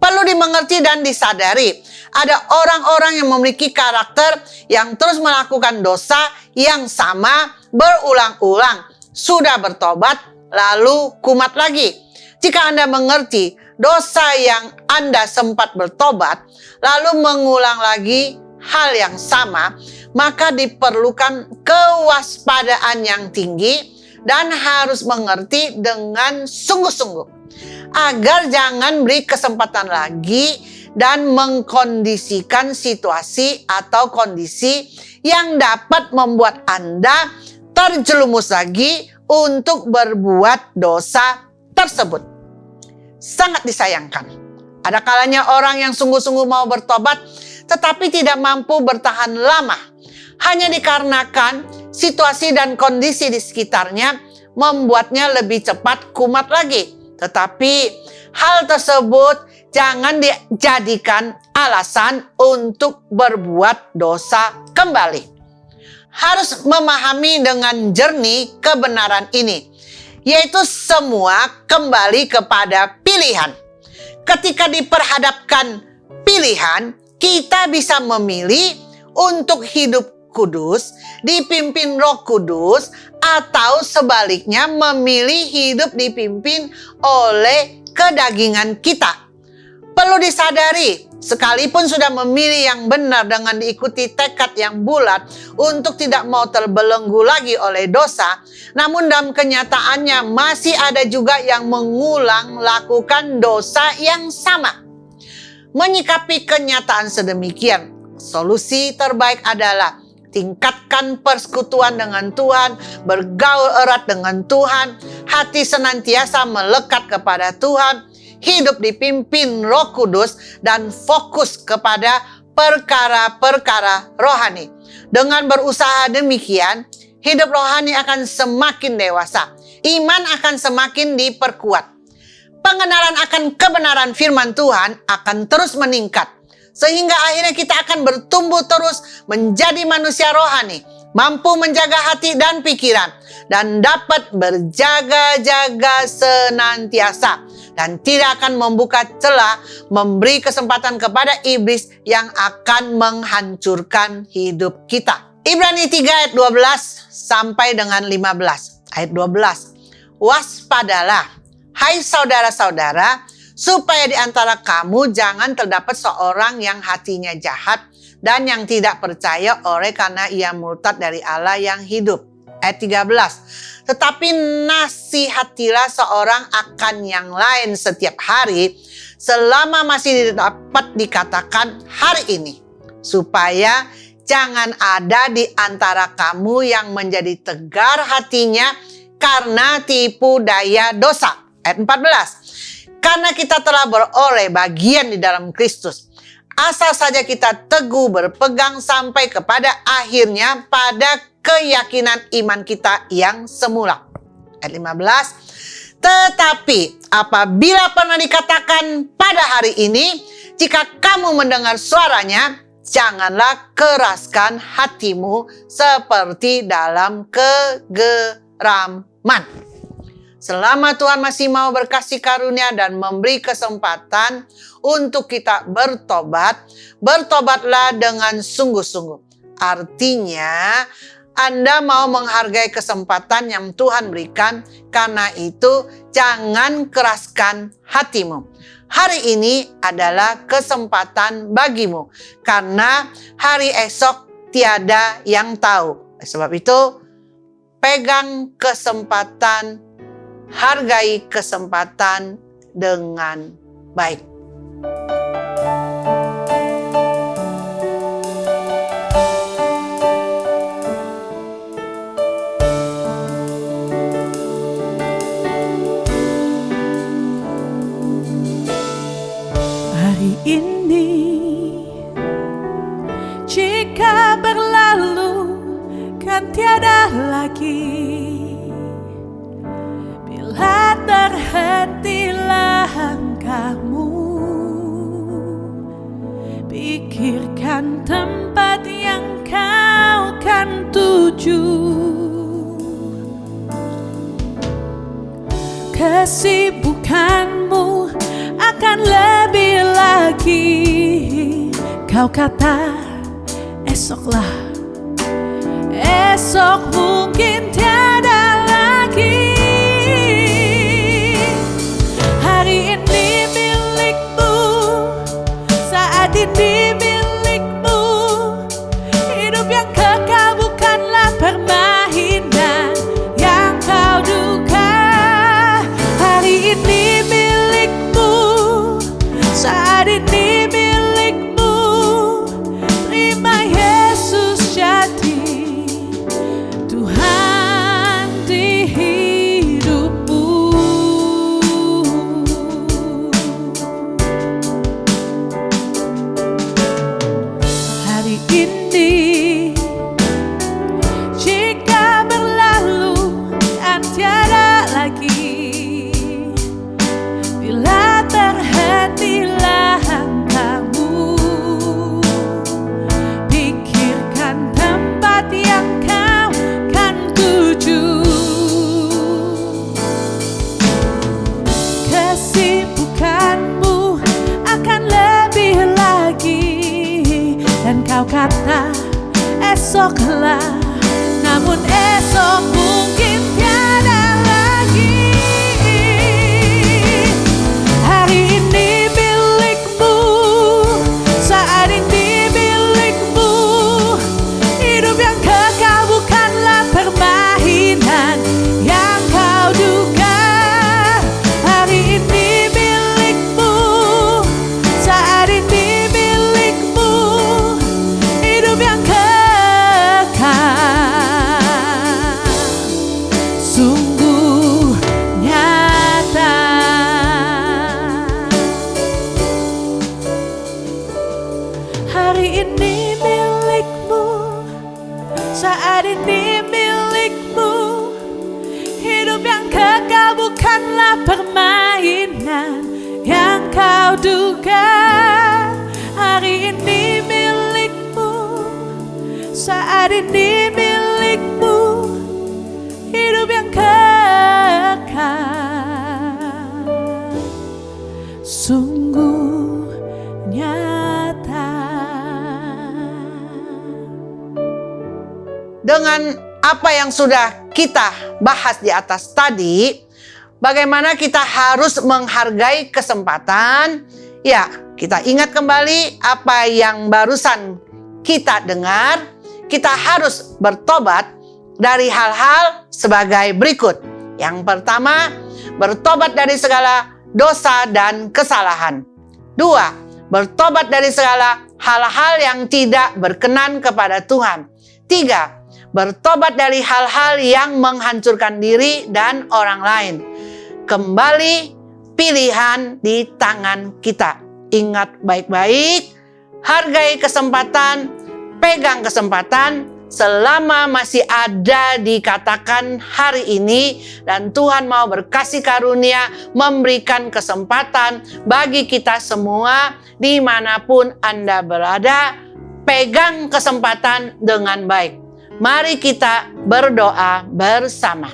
Speaker 1: Perlu dimengerti dan disadari, ada orang-orang yang memiliki karakter yang terus melakukan dosa yang sama berulang-ulang. Sudah bertobat, lalu kumat lagi. Jika Anda mengerti dosa yang Anda sempat bertobat, lalu mengulang lagi hal yang sama, maka diperlukan kewaspadaan yang tinggi dan harus mengerti dengan sungguh-sungguh agar jangan beri kesempatan lagi dan mengkondisikan situasi atau kondisi yang dapat membuat Anda terjerumus lagi untuk berbuat dosa tersebut. Sangat disayangkan. Ada kalanya orang yang sungguh-sungguh mau bertobat tetapi tidak mampu bertahan lama. Hanya dikarenakan situasi dan kondisi di sekitarnya membuatnya lebih cepat kumat lagi. Tetapi hal tersebut jangan dijadikan alasan untuk berbuat dosa kembali. Harus memahami dengan jernih kebenaran ini, yaitu semua kembali kepada pilihan. Ketika diperhadapkan pilihan, kita bisa memilih untuk hidup kudus, dipimpin Roh Kudus, atau sebaliknya memilih hidup dipimpin oleh kedagingan kita. Perlu disadari, sekalipun sudah memilih yang benar dengan diikuti tekad yang bulat untuk tidak mau terbelenggu lagi oleh dosa, namun dalam kenyataannya masih ada juga yang mengulang lakukan dosa yang sama. Menyikapi kenyataan sedemikian, solusi terbaik adalah tingkatkan persekutuan dengan Tuhan, bergaul erat dengan Tuhan, hati senantiasa melekat kepada Tuhan, hidup dipimpin Roh Kudus, dan fokus kepada perkara-perkara rohani. Dengan berusaha demikian, hidup rohani akan semakin dewasa, iman akan semakin diperkuat. Pengenalan akan kebenaran firman Tuhan akan terus meningkat. Sehingga akhirnya kita akan bertumbuh terus menjadi manusia rohani, mampu menjaga hati dan pikiran, dan dapat berjaga-jaga senantiasa, dan tidak akan membuka celah memberi kesempatan kepada iblis yang akan menghancurkan hidup kita. Ibrani 3 ayat 12 sampai dengan 15. Ayat 12. Waspadalah, hai saudara-saudara, supaya di antara kamu jangan terdapat seorang yang hatinya jahat dan yang tidak percaya oleh karena ia murtad dari Allah yang hidup. Ayat 13. tetapi nasihatilah seorang akan yang lain setiap hari selama masih dapat dikatakan hari ini, supaya jangan ada di antara kamu yang menjadi tegar hatinya karena tipu daya dosa. Ayat 14. Karena kita telah beroleh bagian di dalam Kristus, asal saja kita teguh berpegang sampai kepada akhirnya pada keyakinan iman kita yang semula. Ayat 15. Tetapi apabila pernah dikatakan pada hari ini, jika kamu mendengar suaranya, janganlah keraskan hatimu seperti dalam kegeraman. Selama Tuhan masih mau berkasih karunia dan memberi kesempatan untuk kita bertobat, bertobatlah dengan sungguh-sungguh. Artinya, Anda mau menghargai kesempatan yang Tuhan berikan, karena itu jangan keraskan hatimu. Hari ini adalah kesempatan bagimu, karena hari esok tiada yang tahu. Sebab itu, pegang kesempatan, hargai kesempatan dengan baik.
Speaker 2: Hari ini jika berlalu kan tiada lagi. Bila terhenti langkahmu, pikirkan tempat yang kau kan tuju. Kesibukanmu akan lebih lagi. Kau kata esoklah, esok mungkin tiada lagi. Hari ini milikmu, saat ini milikmu. Hidup yang kekal bukanlah permainan yang kau duga. Hari ini milikmu, saat ini milikmu. Terima Yesus jadi Tuhan di hidupmu. Hari ini jika berlalu dan tiada lagi. Bila terhenti langkahmu, pikirkan tempat yang kau kan tuju. Kesibukanmu akan lebih lagi, dan kau kata esoklah, namun esok mungkin tiada lagi. Hari ini milikmu, saat ini milikmu. Hidup yang kekal bukanlah permainan yang kau duga. Hari ini milikmu, saat ini milikmu. Hidup yang kekal sungguh nyata. Hari ini milikmu, saat ini milikmu. Hidup yang kekal bukanlah permainan yang kau duga. Hari ini milikmu, saat ini milikmu. Hidup yang kekal sungguh nyata.
Speaker 1: Dengan apa yang sudah kita bahas di atas tadi, bagaimana kita harus menghargai kesempatan. Ya, kita ingat kembali apa yang barusan kita dengar. Kita harus bertobat dari hal-hal sebagai berikut. Yang pertama, bertobat dari segala dosa dan kesalahan. 2, bertobat dari segala hal-hal yang tidak berkenan kepada Tuhan. 3, bertobat dari hal-hal yang menghancurkan diri dan orang lain. Kembali pilihan di tangan kita. Ingat baik-baik, hargai kesempatan, pegang kesempatan selama masih ada dikatakan hari ini, dan Tuhan mau berkasih karunia memberikan kesempatan bagi kita semua dimanapun Anda berada. Pegang kesempatan dengan baik. Mari kita berdoa bersama.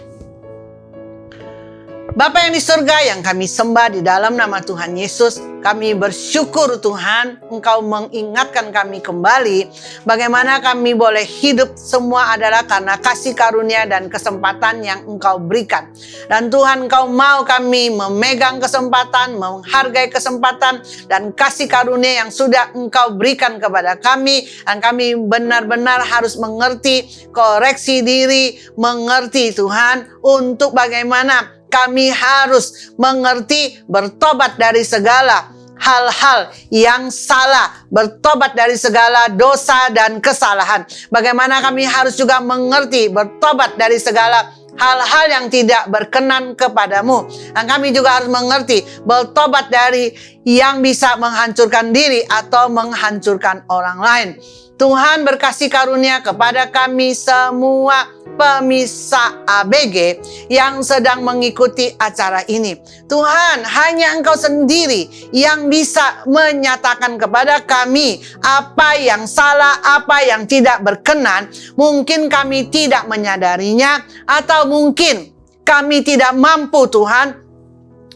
Speaker 1: Bapa yang di surga yang kami sembah di dalam nama Tuhan Yesus, kami bersyukur Tuhan Engkau mengingatkan kami kembali bagaimana kami boleh hidup semua adalah karena kasih karunia dan kesempatan yang Engkau berikan. Dan Tuhan Engkau mau kami memegang kesempatan, menghargai kesempatan dan kasih karunia yang sudah Engkau berikan kepada kami. Dan kami benar-benar harus mengerti, koreksi diri, mengerti Tuhan untuk bagaimana kami harus mengerti bertobat dari segala hal-hal yang salah, bertobat dari segala dosa dan kesalahan. Bagaimana kami harus juga mengerti bertobat dari segala hal-hal yang tidak berkenan kepadamu. Dan kami juga harus mengerti bertobat dari yang bisa menghancurkan diri atau menghancurkan orang lain. Tuhan berkasih karunia kepada kami semua pemirsa ABG yang sedang mengikuti acara ini. Tuhan, hanya Engkau sendiri yang bisa menyatakan kepada kami apa yang salah, apa yang tidak berkenan. Mungkin kami tidak menyadarinya, atau mungkin kami tidak mampu Tuhan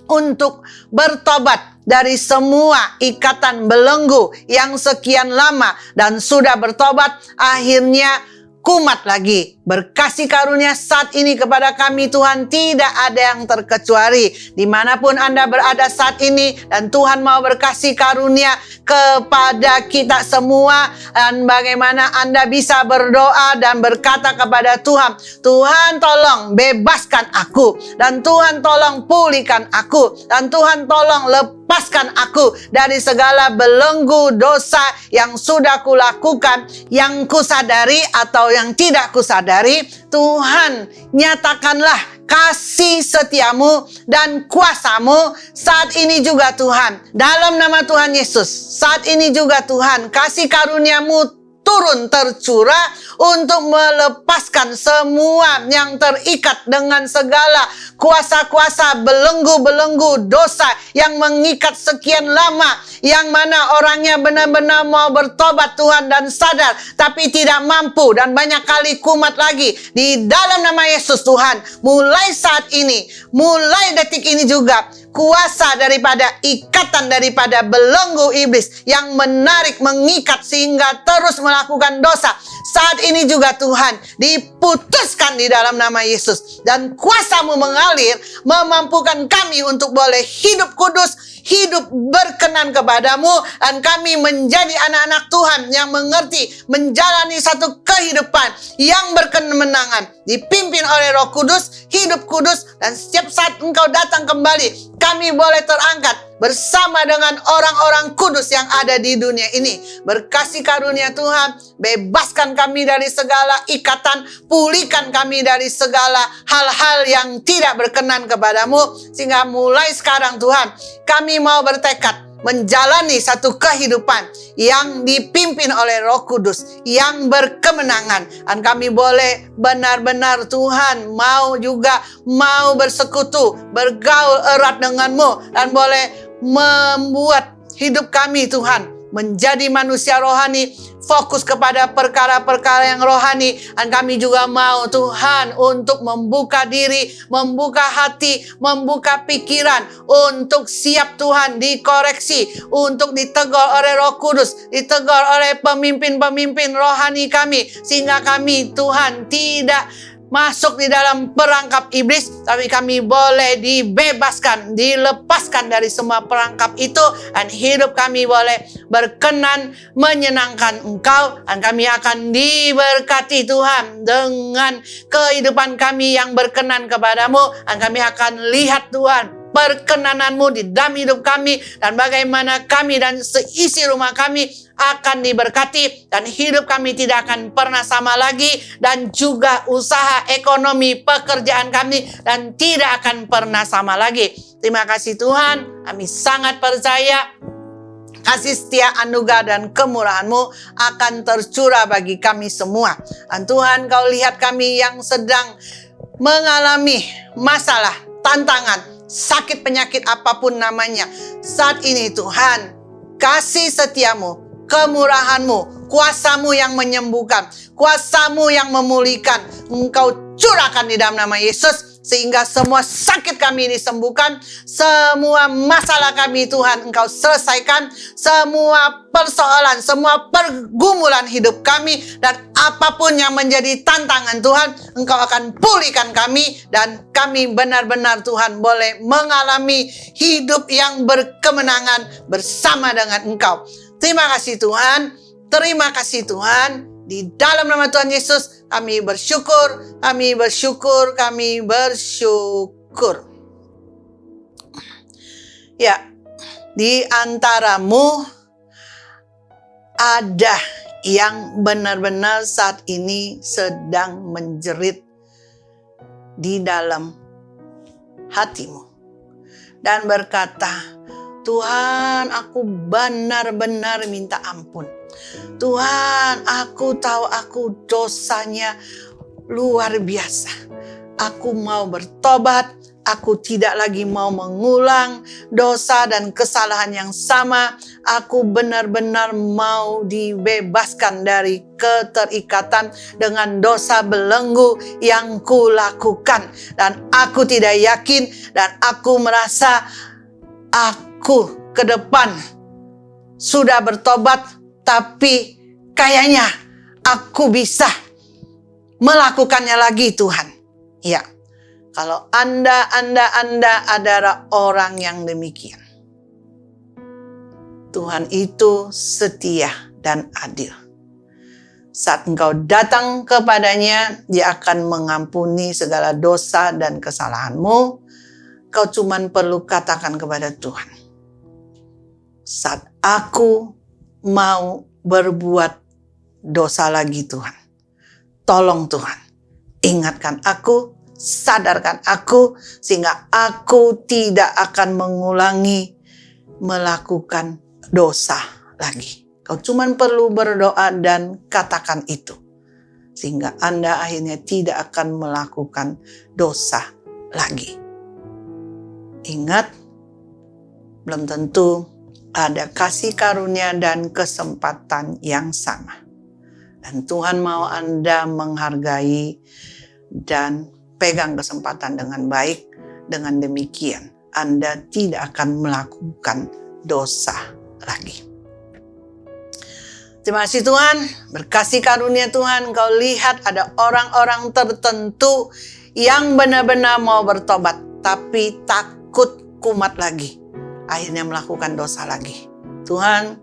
Speaker 1: untuk bertobat dari semua ikatan belenggu yang sekian lama, dan sudah bertobat akhirnya kumat lagi. Berkasih karunia saat ini kepada kami Tuhan, tidak ada yang terkecuali dimanapun Anda berada saat ini. Dan Tuhan mau berkasih karunia kepada kita semua, dan bagaimana Anda bisa berdoa dan berkata kepada Tuhan, Tuhan tolong bebaskan aku, dan Tuhan tolong pulihkan aku, dan Tuhan tolong lepaskan aku dari segala belenggu dosa yang sudah kulakukan, yang kusadari atau yang tidak kusadari. Tuhan, nyatakanlah kasih setiamu dan kuasamu saat ini juga Tuhan. Dalam nama Tuhan Yesus, saat ini juga Tuhan, kasih karuniamu turun tercurah untuk melepaskan semua yang terikat dengan segala kuasa-kuasa belenggu-belenggu dosa yang mengikat sekian lama, yang mana orangnya benar-benar mau bertobat Tuhan dan sadar tapi tidak mampu dan banyak kali kumat lagi. Di dalam nama Yesus Tuhan, mulai saat ini, mulai detik ini juga, kuasa daripada ikatan daripada belenggu iblis yang menarik, mengikat sehingga terus melakukan dosa, saat ini juga Tuhan diputuskan di dalam nama Yesus. Dan kuasa-Mu mengalir memampukan kami untuk boleh hidup kudus, hidup berkenan kepadamu, dan kami menjadi anak-anak Tuhan yang mengerti menjalani satu kehidupan yang berkemenangan, dipimpin oleh Roh Kudus, hidup kudus, dan setiap saat Engkau datang kembali, kami boleh terangkat bersama dengan orang-orang kudus yang ada di dunia ini. Berkasih karunia Tuhan, bebaskan kami dari segala ikatan, pulihkan kami dari segala hal-hal yang tidak berkenan kepadamu, sehingga mulai sekarang Tuhan, kami mau bertekad menjalani satu kehidupan yang dipimpin oleh Roh Kudus, yang berkemenangan. Dan kami boleh benar-benar Tuhan mau bersekutu, bergaul erat dengan-Mu, dan boleh membuat hidup kami Tuhan menjadi manusia rohani, fokus kepada perkara-perkara yang rohani. Dan kami juga mau Tuhan untuk membuka diri, membuka hati, membuka pikiran untuk siap Tuhan dikoreksi, untuk ditegur oleh Roh Kudus, ditegur oleh pemimpin-pemimpin rohani kami, sehingga kami Tuhan tidak masuk di dalam perangkap iblis, tapi kami boleh dibebaskan, dilepaskan dari semua perangkap itu, dan hidup kami boleh berkenan menyenangkan Engkau, dan kami akan diberkati Tuhan dengan kehidupan kami yang berkenan kepadamu, dan kami akan lihat Tuhan perkenanan-Mu di dalam hidup kami, dan bagaimana kami dan seisi rumah kami akan diberkati, dan hidup kami tidak akan pernah sama lagi, dan juga usaha ekonomi pekerjaan kami dan tidak akan pernah sama lagi. Terima kasih Tuhan, kami sangat percaya kasih setia, anugerah dan kemurahan-Mu akan tercurah bagi kami semua. Dan Tuhan, Kau lihat kami yang sedang mengalami masalah, tantangan, sakit, penyakit apapun namanya. Saat ini Tuhan, kasih setia-Mu, kemurahan-Mu, kuasa-Mu yang menyembuhkan, kuasa-Mu yang memulihkan, Engkau curahkan di dalam nama Yesus, sehingga semua sakit kami disembuhkan, semua masalah kami Tuhan Engkau selesaikan, semua persoalan, semua pergumulan hidup kami, dan apapun yang menjadi tantangan Tuhan, Engkau akan pulihkan kami, dan kami benar-benar Tuhan boleh mengalami hidup yang berkemenangan bersama dengan Engkau. Terima kasih Tuhan, terima kasih Tuhan. Di dalam nama Tuhan Yesus kami bersyukur, kami bersyukur, kami bersyukur. Ya, di antaramu ada yang benar-benar saat ini sedang menjerit di dalam hatimu dan berkata, Tuhan, aku benar-benar minta ampun. Tuhan, aku tahu aku dosanya luar biasa. Aku mau bertobat. Aku tidak lagi mau mengulang dosa dan kesalahan yang sama. Aku benar-benar mau dibebaskan dari keterikatan dengan dosa belenggu yang kulakukan. Dan aku tidak yakin, dan aku merasa aku ke depan sudah bertobat, tapi kayaknya aku bisa melakukannya lagi Tuhan. Ya, kalau Anda adalah orang yang demikian, Tuhan itu setia dan adil. Saat engkau datang kepadanya, Dia akan mengampuni segala dosa dan kesalahanmu. Kau cuma perlu katakan kepada Tuhan, saat aku mau berbuat dosa lagi Tuhan, tolong Tuhan, ingatkan aku, sadarkan aku, sehingga aku tidak akan mengulangi melakukan dosa lagi. Kau cuma perlu berdoa dan katakan itu, sehingga Anda akhirnya tidak akan melakukan dosa lagi. Ingat, belum tentu ada kasih karunia dan kesempatan yang sama. Dan Tuhan mau Anda menghargai dan pegang kesempatan dengan baik. Dengan demikian, Anda tidak akan melakukan dosa lagi. Terima kasih Tuhan, berkasih karunia Tuhan. Engkau lihat ada orang-orang tertentu yang benar-benar mau bertobat, tapi takut kumat lagi. Akhirnya melakukan dosa lagi. Tuhan,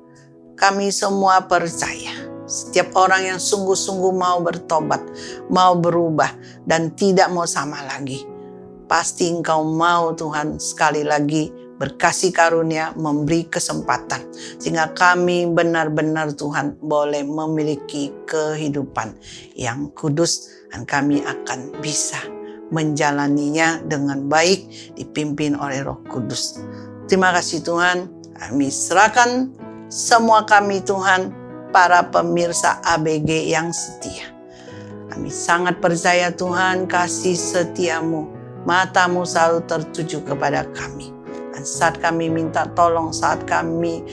Speaker 1: kami semua percaya setiap orang yang sungguh-sungguh mau bertobat, mau berubah, dan tidak mau sama lagi, pasti Engkau mau Tuhan sekali lagi berkasih karunia, memberi kesempatan, sehingga kami benar-benar Tuhan boleh memiliki kehidupan yang kudus, dan kami akan bisa menjalaninya dengan baik, dipimpin oleh Roh Kudus. Terima kasih Tuhan, kami serahkan semua kami Tuhan, para pemirsa ABG yang setia. Kami sangat percaya Tuhan, kasih setiamu, matamu selalu tertuju kepada kami. Dan saat kami minta tolong, saat kami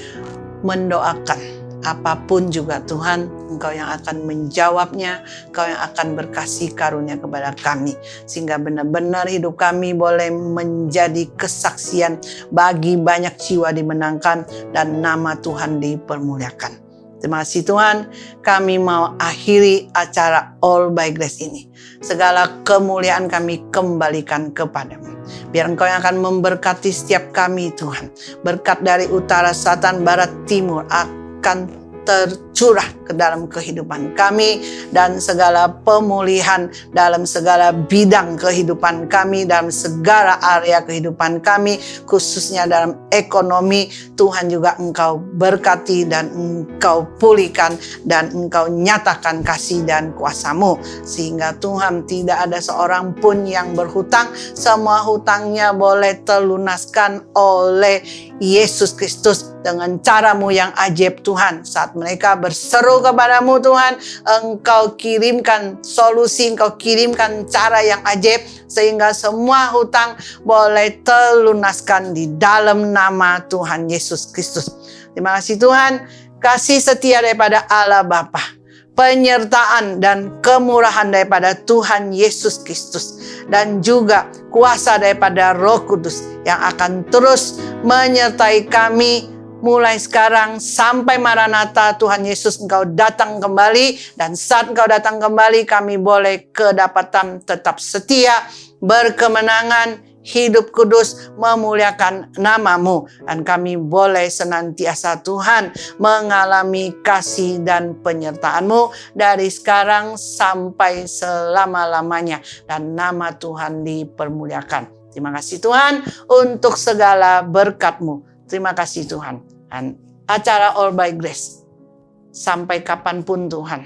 Speaker 1: mendoakan, apapun juga Tuhan, Engkau yang akan menjawabnya, Engkau yang akan berkasih karunia kepada kami, sehingga benar-benar hidup kami boleh menjadi kesaksian bagi banyak jiwa dimenangkan dan nama Tuhan dipermuliakan. Terima kasih Tuhan, kami mau akhiri acara All by Grace ini. Segala kemuliaan kami kembalikan kepadamu. Biar Engkau yang akan memberkati setiap kami Tuhan. Berkat dari utara, selatan, barat, timur akan tercurah ke dalam kehidupan kami, dan segala pemulihan dalam segala bidang kehidupan kami, dalam segala area kehidupan kami, khususnya dalam ekonomi. Tuhan juga Engkau berkati dan Engkau pulihkan dan Engkau nyatakan kasih dan kuasa-Mu, sehingga Tuhan tidak ada seorang pun yang berhutang. Semua hutangnya boleh terlunaskan oleh Yesus Kristus dengan cara-Mu yang ajaib Tuhan. Saat mereka berseru kepadamu Tuhan, Engkau kirimkan solusi, Engkau kirimkan cara yang ajaib, sehingga semua hutang boleh terlunaskan di dalam nama Tuhan Yesus Kristus. Terima kasih Tuhan, kasih setia daripada Allah Bapa, penyertaan dan kemurahan daripada Tuhan Yesus Kristus, dan juga kuasa daripada Roh Kudus yang akan terus menyertai kami mulai sekarang sampai Maranatha. Tuhan Yesus, Engkau datang kembali, dan saat Engkau datang kembali kami boleh kedapatan tetap setia, berkemenangan, hidup kudus, memuliakan nama-Mu, dan kami boleh senantiasa Tuhan mengalami kasih dan penyertaan-Mu dari sekarang sampai selama-lamanya, dan nama Tuhan dipermuliakan. Terima kasih Tuhan untuk segala berkat-Mu. Terima kasih Tuhan. Dan acara All by Grace sampai kapanpun Tuhan,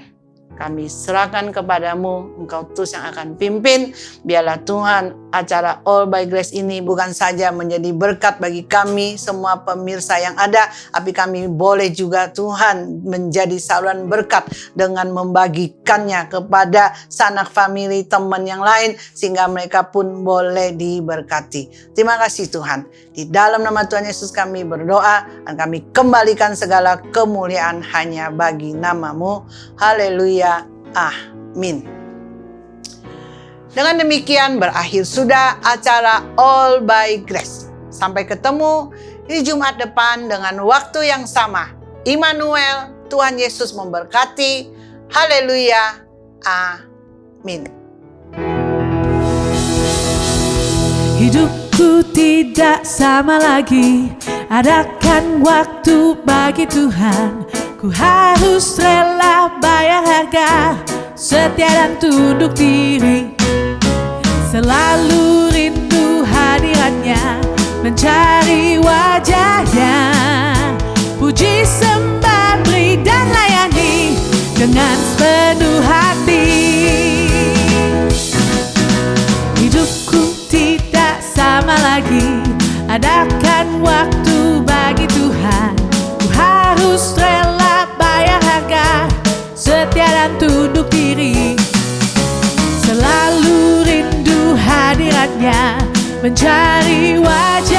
Speaker 1: kami serahkan kepadamu. Engkau terus yang akan pimpin. Biarlah Tuhan acara All by Grace ini bukan saja menjadi berkat bagi kami semua pemirsa yang ada, tapi kami boleh juga Tuhan menjadi saluran berkat dengan membagikannya kepada sanak famili, teman yang lain, sehingga mereka pun boleh diberkati. Terima kasih Tuhan. Di dalam nama Tuhan Yesus kami berdoa, dan kami kembalikan segala kemuliaan hanya bagi nama-Mu. Haleluya. Amin. Dengan demikian berakhir sudah acara All by Grace. Sampai ketemu di Jumat depan dengan waktu yang sama. Immanuel, Tuhan Yesus memberkati. Haleluya. Amin.
Speaker 2: Hidupku tidak sama lagi, adakan waktu bagi Tuhan. Ku harus rela bayar harga, setia dan tunduk diri. Selalu rindu hadiratnya, mencari wajahnya. Puji sembah beri dan layani dengan penuh hati. Hidupku tidak sama lagi, adakan waktu bagi Tuhan. Ku harus rela bayar harga, setia dan tunduk diri. Selalu rindu hadiratnya, mencari wajah